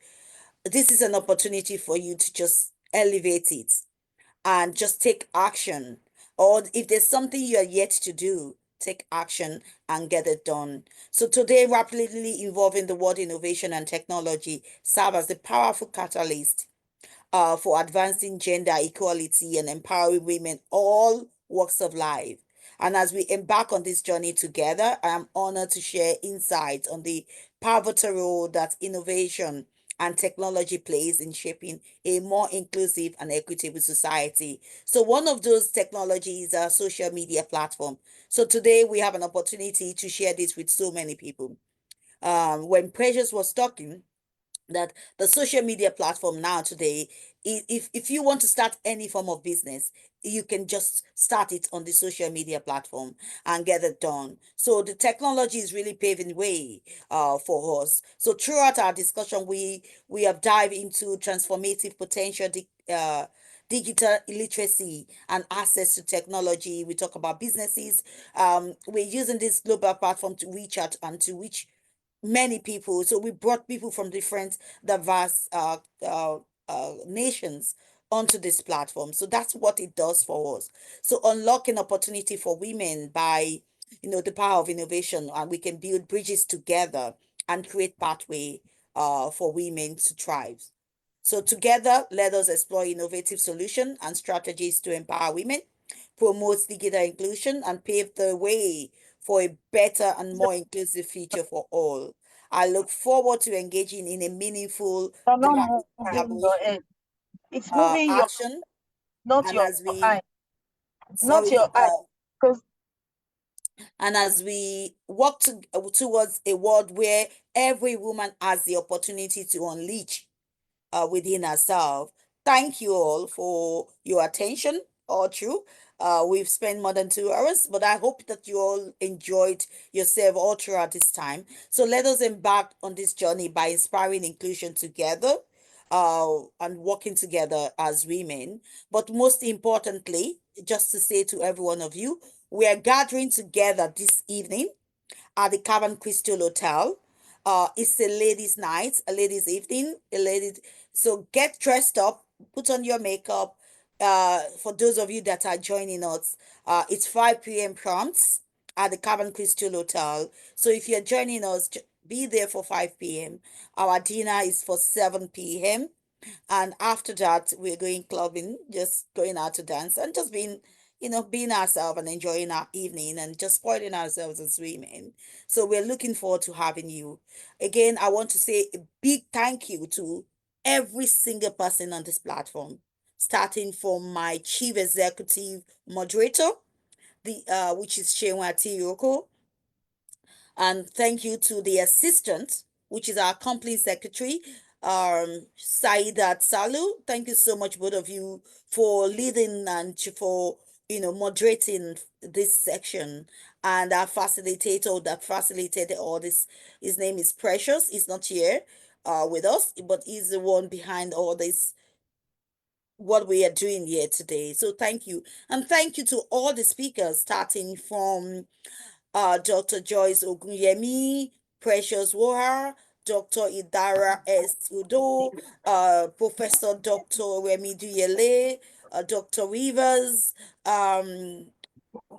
This is an opportunity for you to just elevate it and just take action. Or if there's something you are yet to do, take action and get it done. So today, rapidly evolving the world, innovation and technology serve as the powerful catalyst for advancing gender equality and empowering women all walks of life. And as we embark on this journey together, I am honored to share insights on the pivotal role that innovation and technology plays in shaping a more inclusive and equitable society. So one of those technologies is our social media platform. So today we have an opportunity to share this with so many people. When Precious was talking, that the social media platform now today, if you want to start any form of business, you can just start it on the social media platform and get it done. So the technology is really paving way for us. So throughout our discussion, we have dived into transformative potential, digital literacy and access to technology. We talk about businesses. We're using this global platform to reach out and to reach many people. So we brought people from different diverse nations onto this platform. So that's what it does for us. So unlocking opportunity for women by the power of innovation, and we can build bridges together and create pathway for women to thrive. So together, let us explore innovative solutions and strategies to empower women, promote digital inclusion, and pave the way for a better and more inclusive future for all. I look forward to engaging in a meaningful You're not moving your head. It's moving your, action. not And your as we, eye, not sorry, your eye. Because and as we work towards a world where every woman has the opportunity to unleash within herself. Thank you all for your attention all through. We've spent more than 2 hours, but I hope that you all enjoyed yourself all throughout this time. So let us embark on this journey by inspiring inclusion together and working together as women. But most importantly, just to say to every one of you, we are gathering together this evening at the Cavern Crystal Hotel. It's a ladies' night, a ladies' evening, a ladies. So get dressed up, put on your makeup. For those of you that are joining us, it's 5 p.m. prompts at the Cavern Crystal Hotel. So if you're joining us, be there for 5 p.m. Our dinner is for 7 p.m. And after that, we're going clubbing, just going out to dance and just being, being ourselves and enjoying our evening and just spoiling ourselves as women. So we're looking forward to having you. Again, I want to say a big thank you to every single person on this platform, starting from my chief executive moderator, which is Shewa Tiyoko, and thank you to the assistant, which is our company secretary, Saidat Salu. Thank you so much, both of you, for leading and for moderating this section. And our facilitator that facilitated all this, his name is Precious. He's not here with us, but he's the one behind all this, what we are doing here today. So thank you. And thank you to all the speakers, starting from Dr. Joyce Ogunyemi, Precious Wohar, Dr. Idara S. Udo, Professor Dr. Remy Duyele, Dr. Rivers,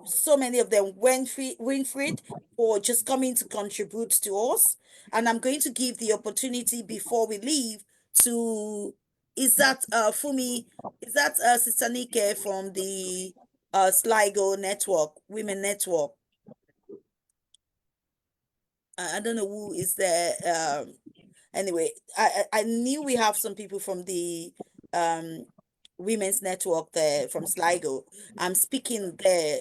so many of them, Winfried, for just coming to contribute to us. And I'm going to give the opportunity before we leave to, is that Fumi, is that Sister Nike from the Sligo Network, Women Network? I don't know who is there. Anyway, I knew we have some people from the women's network there from Sligo. I'm speaking there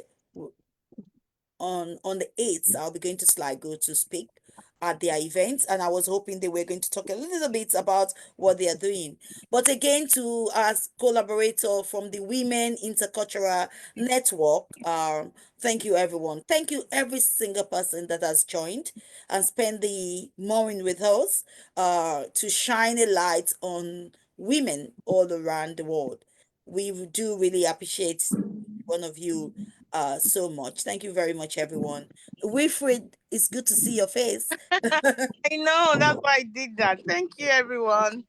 on the 8th. I'll be going to Sligo to speak at their event, and I was hoping they were going to talk a little bit about what they are doing. But again, to as collaborator from the Women Intercultural Network, thank you everyone. Thank you every single person that has joined and spent the morning with us to shine a light on women all around the world. We do really appreciate one of you so much. Thank you very much, everyone. Wilfred, it's good to see your face. I know, that's why I did that. Thank you, everyone.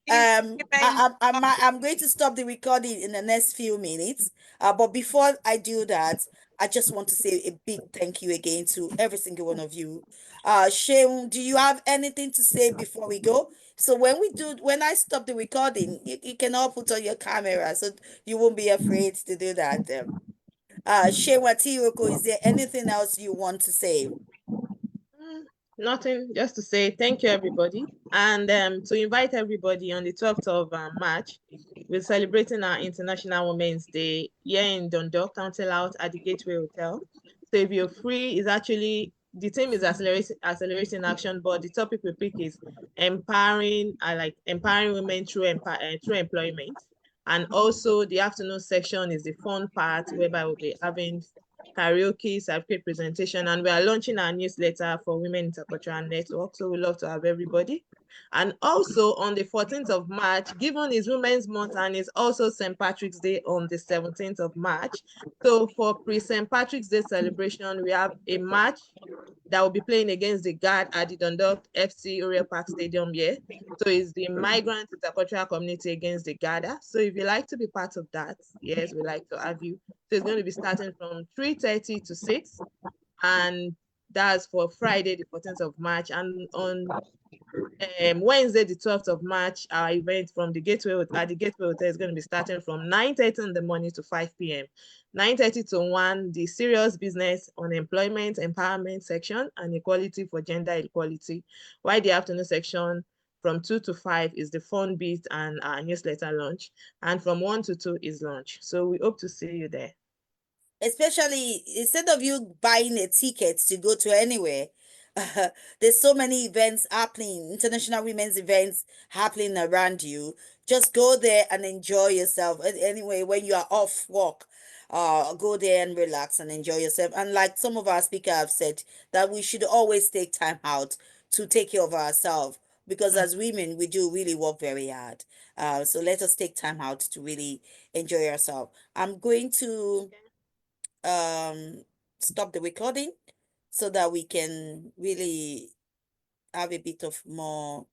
Women, I'm going to stop the recording in the next few minutes. But before I do that, I just want to say a big thank you again to every single one of you. Sheung, do you have anything to say before we go? So when I stop the recording, you can all put on your camera so you won't be afraid to do that. Shewa Tiyoko, is there anything else you want to say? Nothing, just to say thank you, everybody. And to invite everybody on the 12th of March, we're celebrating our International Women's Day here in Dundalk, County Louth at the Gateway Hotel. So if you're free, it's actually, the theme is accelerating action, but the topic we pick is empowering, empowering women through employment. And also the afternoon section is the fun part, whereby we'll be having karaoke, certificate presentation, and we are launching our newsletter for Women Intercultural Network. So we love to have everybody. And also on the 14th of March, given is Women's Month and it's also St. Patrick's Day on the 17th of March. So for pre-St. Patrick's Day celebration, we have a match that will be playing against the Guard at the Dundalk FC Oriel Park Stadium here. So it's the migrant intercultural community against the Garda. So if you like to be part of that, yes, we'd like to have you. So it's going to be starting from 3:30 to 6. And that's for Friday, the 14th of March. And on Wednesday, the 12th of March, our event from the Gateway at the Gateway Hotel is going to be starting from 9:30 in the morning to 5 p.m. 9:30 to 1, the serious business on employment, empowerment section, and equality for gender equality. While the afternoon section from 2 to 5 is the fun bit and our newsletter launch. And from 1 to 2 is lunch. So we hope to see you there. Especially instead of you buying a ticket to go to anywhere, there's so many events happening, international women's events happening around you. Just go there and enjoy yourself. Anyway, when you are off work, go there and relax and enjoy yourself. And like some of our speakers have said, that we should always take time out to take care of ourselves, because as women, we do really work very hard. So let us take time out to really enjoy ourselves. I'm going to stop the recording so that we can really have a bit of more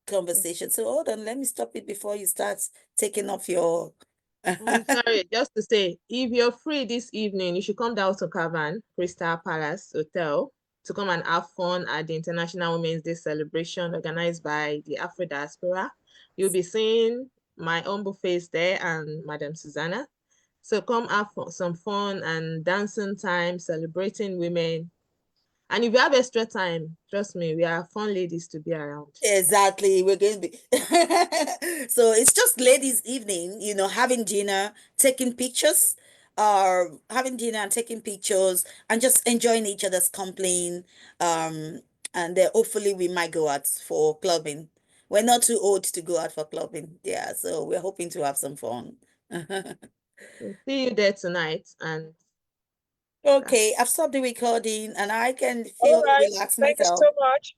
conversation. So hold on, let me stop it before you start taking off your Sorry, just to say, if you're free this evening, you should come down to Cavan, Crystal Palace Hotel, to come and have fun at the International Women's Day celebration organized by the Afro Diaspora. You'll be seeing my humble face there and Madam Susanna. So come have some fun and dancing time, celebrating women. And if you have extra time, trust me, we are fun ladies to be around. Exactly. We're going to be. So it's just ladies' evening, having dinner, taking pictures, having dinner and taking pictures and just enjoying each other's company. And then hopefully we might go out for clubbing. We're not too old to go out for clubbing. Yeah. So we're hoping to have some fun. So see you there tonight. And Okay. I've stopped the recording and I can All feel right. relax Thank you myself. so much.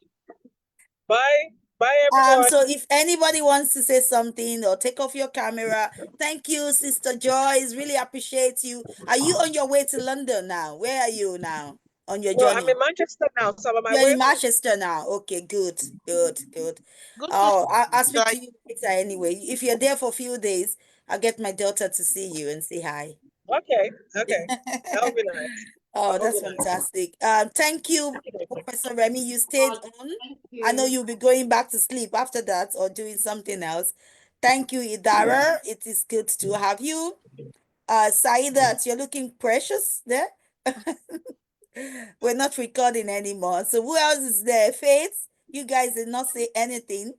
Bye. Bye, everyone. So if anybody wants to say something or take off your camera, thank you, Sister Joyce. Really appreciate you. Are you on your way to London now? Where are you now on your Well, I'm journey? in Manchester now, so I'm on my You're way in home. Manchester now. Okay, good, good, good. good Oh, I'll speak Joy, to you later anyway. If you're there for a few days, I'll get my daughter to see you and say hi. Okay. Okay. That would be nice. Oh, That would that's be nice. fantastic. Thank you, Professor Remy. You stayed on. Thank I know you. you'll be going back to sleep after that or doing something else. Thank you, Idara. It is good to have you. Saidat, you're looking precious there. We're not recording anymore. So who else is there? Faith, you guys did not say anything.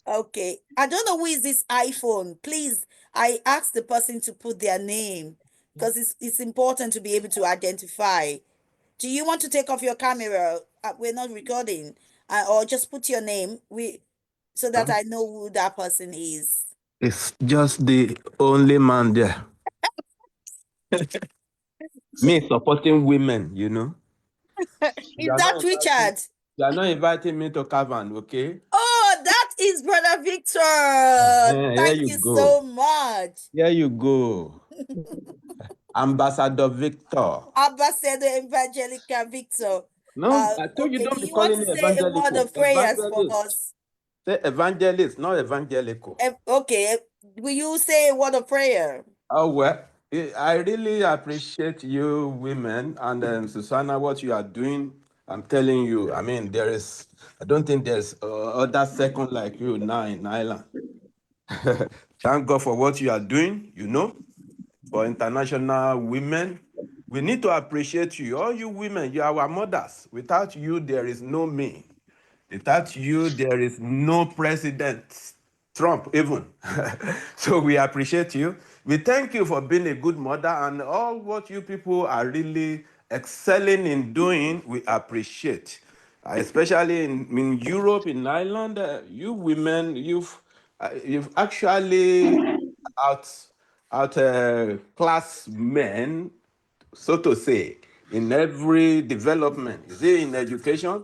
Okay. I don't know who is this iPhone. Please, I asked the person to put their name because it's important to be able to identify. Do you want to take off your camera? We're not recording. Or just put your name so that I know who that person is. It's just the only man there. Me supporting women, Is You are that not inviting, Richard? you are not inviting me to Cavan, okay? Oh, that is Brother Victor. Here Thank you you go. so much. Here you go. Ambassador Victor. Ambassador Evangelica Victor. No, I told you Okay, do don't be you want calling to me say a word evangelical. of prayers for Evangelist. us? Say evangelist, not evangelical. Okay, will you say a word of prayer? Oh, well, I really appreciate you women and Susanna, what you are doing. I'm telling you, I mean, I don't think there's other second like you now in Ireland. Thank God for what you are doing, for international women. We need to appreciate you. All you women, you are our mothers. Without you, there is no me. Without you, there is no president, Trump even. So we appreciate you. We thank you for being a good mother and all what you people are really excelling in doing, we appreciate. Especially in Europe, in Ireland, you women, you've actually out class men, so to say, in every development. Is it in education?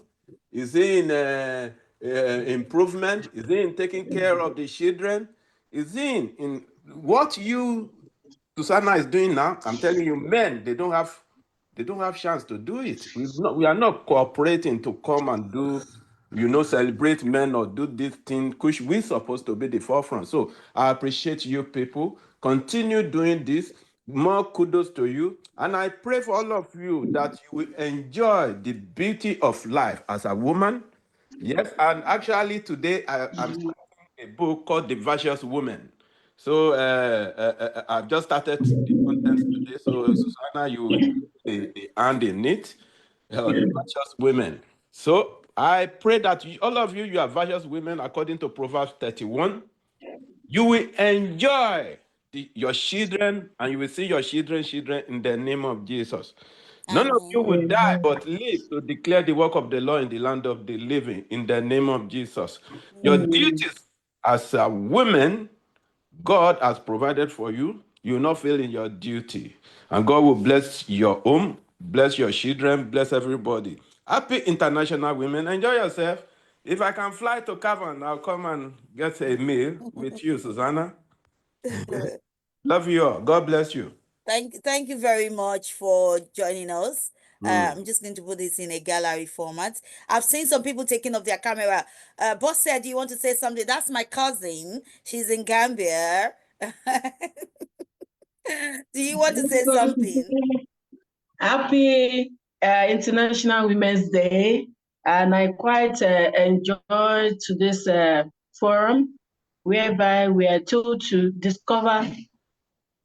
Is it in improvement? Is it in taking care of the children? Is it in what you, Susanna, is doing now? I'm telling you, men, they don't have chance to do it. We are not cooperating to come and do, celebrate men or do this thing, which we're supposed to be the forefront. So I appreciate you people. Continue doing this. More kudos to you. And I pray for all of you that you will enjoy the beauty of life as a woman. Yes, and actually today I'm starting a book called The Virtuous Woman. So I've just started the content today. So Susanna, you will the hand in it on the virtuous women. So I pray that all of you are virtuous women according to Proverbs 31. You will enjoy your children and you will see your children in the name of Jesus. None of you will die but live to declare the work of the Lord in the land of the living in the name of Jesus. Your duties as a woman, God has provided for you. You will not fail in your duty. And God will bless your home, bless your children, bless everybody. Happy International Women. Enjoy yourself. If I can fly to Cavan, I'll come and get a meal with you, Susanna. Love you all. God bless you. Thank you very much for joining us. I'm just going to put this in a gallery format. I've seen some people taking off their camera. Boss said, do you want to say something? That's my cousin. She's in Gambia. Do you want to say something? Happy International Women's Day, and I quite enjoyed to this forum whereby we are told to discover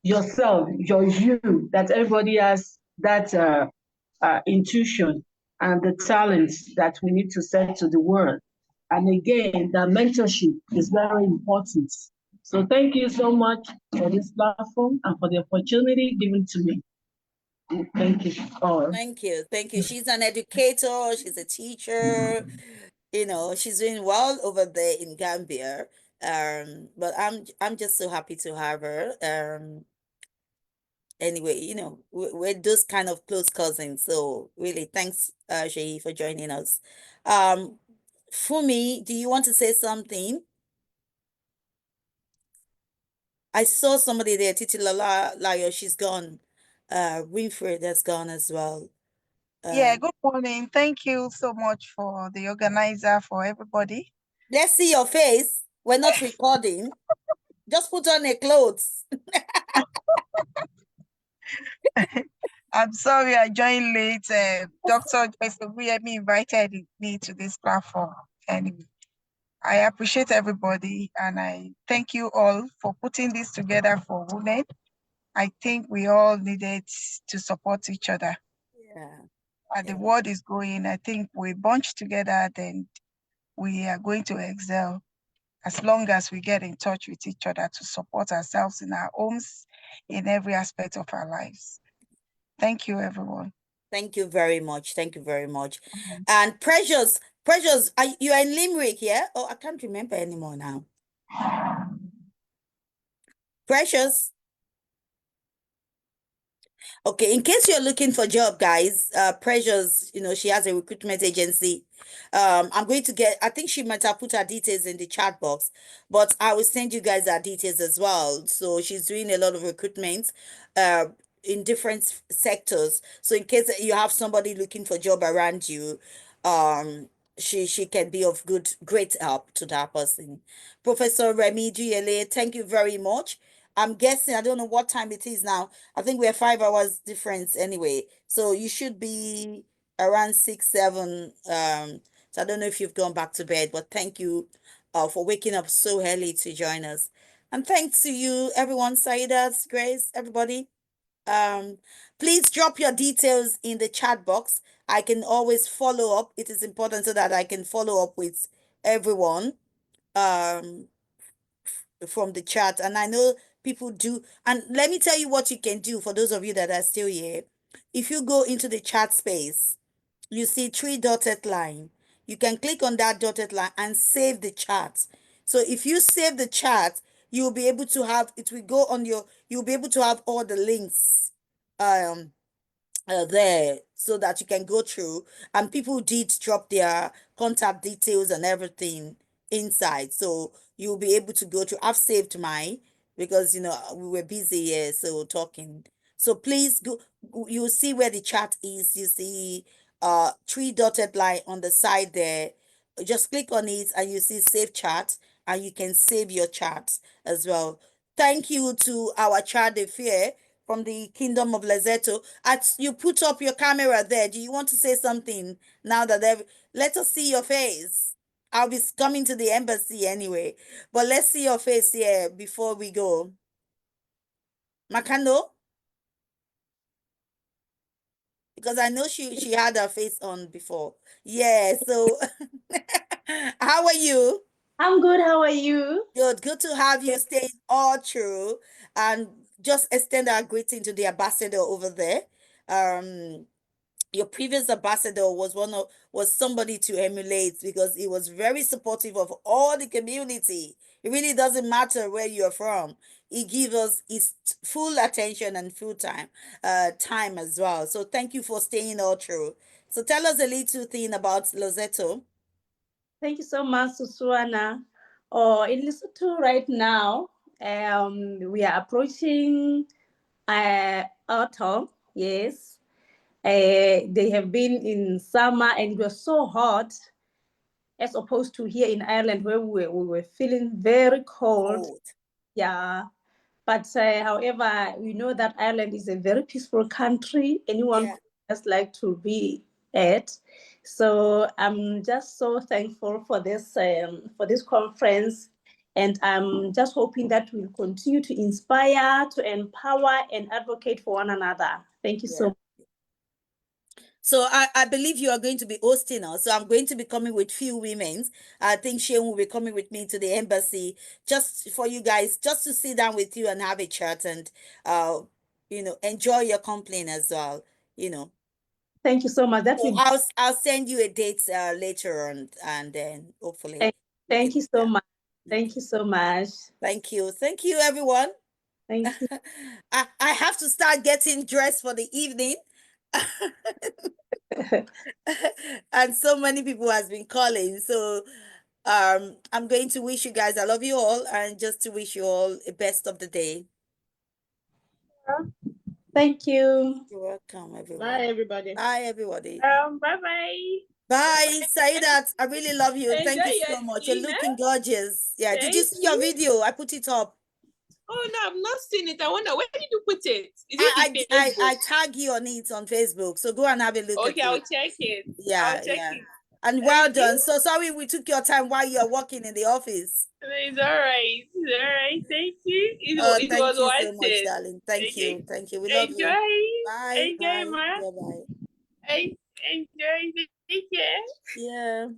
yourself, your you, that everybody has that intuition and the talents that we need to send to the world. And again, the mentorship is very important. So thank you so much for this platform and for the opportunity given to me. Thank you all. Thank you. Thank you. She's an educator, she's a teacher, you know, she's doing well over there in Gambia. But I'm just so happy to have her. Anyway, you know, we're those kind of close cousins. So really, thanks, Shay, for joining us. Fumi, do you want to say something? I saw somebody there, Titi Lala Layo, she's gone. Winfred has gone as well. Yeah, good morning. Thank you so much for the organizer, for everybody. Let's see your face. We're not recording. Just put on your clothes. I'm sorry I joined late. Dr. Joyce Oguyemi invited me to this platform. Anyway, I appreciate everybody and I thank you all for putting this together for women. I think we all needed to support each other. Yeah. And the world is going, I think we bunch together, then we are going to excel as long as we get in touch with each other to support ourselves in our homes, in every aspect of our lives. Thank you, everyone. Thank you very much. Thank you very much. And Precious, you are in Limerick, yeah? Oh, I can't remember anymore now. Precious. Okay, in case you're looking for a job, guys, Precious, you know, she has a recruitment agency. I'm going to I think she might have put her details in the chat box, but I will send you guys her details as well. So she's doing a lot of recruitment in different sectors. So in case you have somebody looking for a job around you, she can be of great help to that person. Professor Remy Duyele, thank you very much. I'm guessing, I don't know what time it is now. I think we're 5 hours difference anyway. So you should be around 6, 7. So I don't know if you've gone back to bed, but thank you for waking up so early to join us. And thanks to you, everyone, Saidas, Grace, everybody. Please drop your details in the chat box. I can always follow up. It is important so that I can follow up with everyone. From the chat, and I know people do. And let me tell you what you can do for those of you that are still here. If you go into the chat space, you see 3 dotted line. You can click on that dotted line and save the chat. So if you save the chat, you'll be able to have it will go on your you'll be able to have all the links there so that you can go through, and people did drop their contact details and everything inside, so you'll be able to go through. I've saved mine because you know we were busy here, so talking. So please go, you'll see where the chat is. You see 3 dotted line on the side there. Just click on it and you see save chat, and you can save your chat as well. Thank you to our child affair from the Kingdom of Lesotho. You put up your camera there. Do you want to say something now that let us see your face? I'll be coming to the embassy anyway, but let's see your face here before we go. Makando? Because I know she had her face on before. Yeah, so how are you? I'm good. How are you? Good to have you staying all through, and just extend our greeting to the ambassador over there. Your previous ambassador was somebody to emulate because he was very supportive of all the community. It really doesn't matter where you're from. He gives us his full attention and full time as well. So thank you for staying all through. So tell us a little thing about Lozetto. Thank you so much, Susuana. In Lesotho right now, we are approaching autumn. Yes, they have been in summer and it was so hot, as opposed to here in Ireland where we were feeling very cold. Yeah, but however, we know that Ireland is a very peaceful country. Anyone could just like to be at. So I'm just so thankful for this conference. And I'm just hoping that we'll continue to inspire, to empower, and advocate for one another. Thank you so much. So I believe you are going to be hosting us. So I'm going to be coming with few women. I think Shane will be coming with me to the embassy just for you guys, just to sit down with you and have a chat and, enjoy your company as well, Thank you so much. That So will I'll send you a date later on, and then hopefully. Thank you so much. Thank you so much. Thank you. Thank you, everyone. Thank you. I have to start getting dressed for the evening. And so many people has been calling. So I'm going to wish you guys, I love you all, and just to wish you all the best of the day. Thank you. You're welcome, everyone. Bye, everybody. Bye, everybody. Bye-bye. Bye, Saidat. I really love you. Enjoy Thank you your so much. You're dinner. looking gorgeous. Yeah. Did you Thank see your video? I put it up. Oh no, I've not seen it. I wonder, where did you put it? Is it the Facebook? I tag you on it on Facebook. So go and have a look at it. Okay, I'll check it. Yeah, I'll check yeah. it. And well done. So sorry we took your time while you're working in the office. It's all right. It's all right. Thank you. It Thank was you worth so much, it. darling. Thank Okay. you. Thank you. We love you. Bye. Enjoy, Bye. ma. Yeah, bye. Enjoy. Take care. Yeah.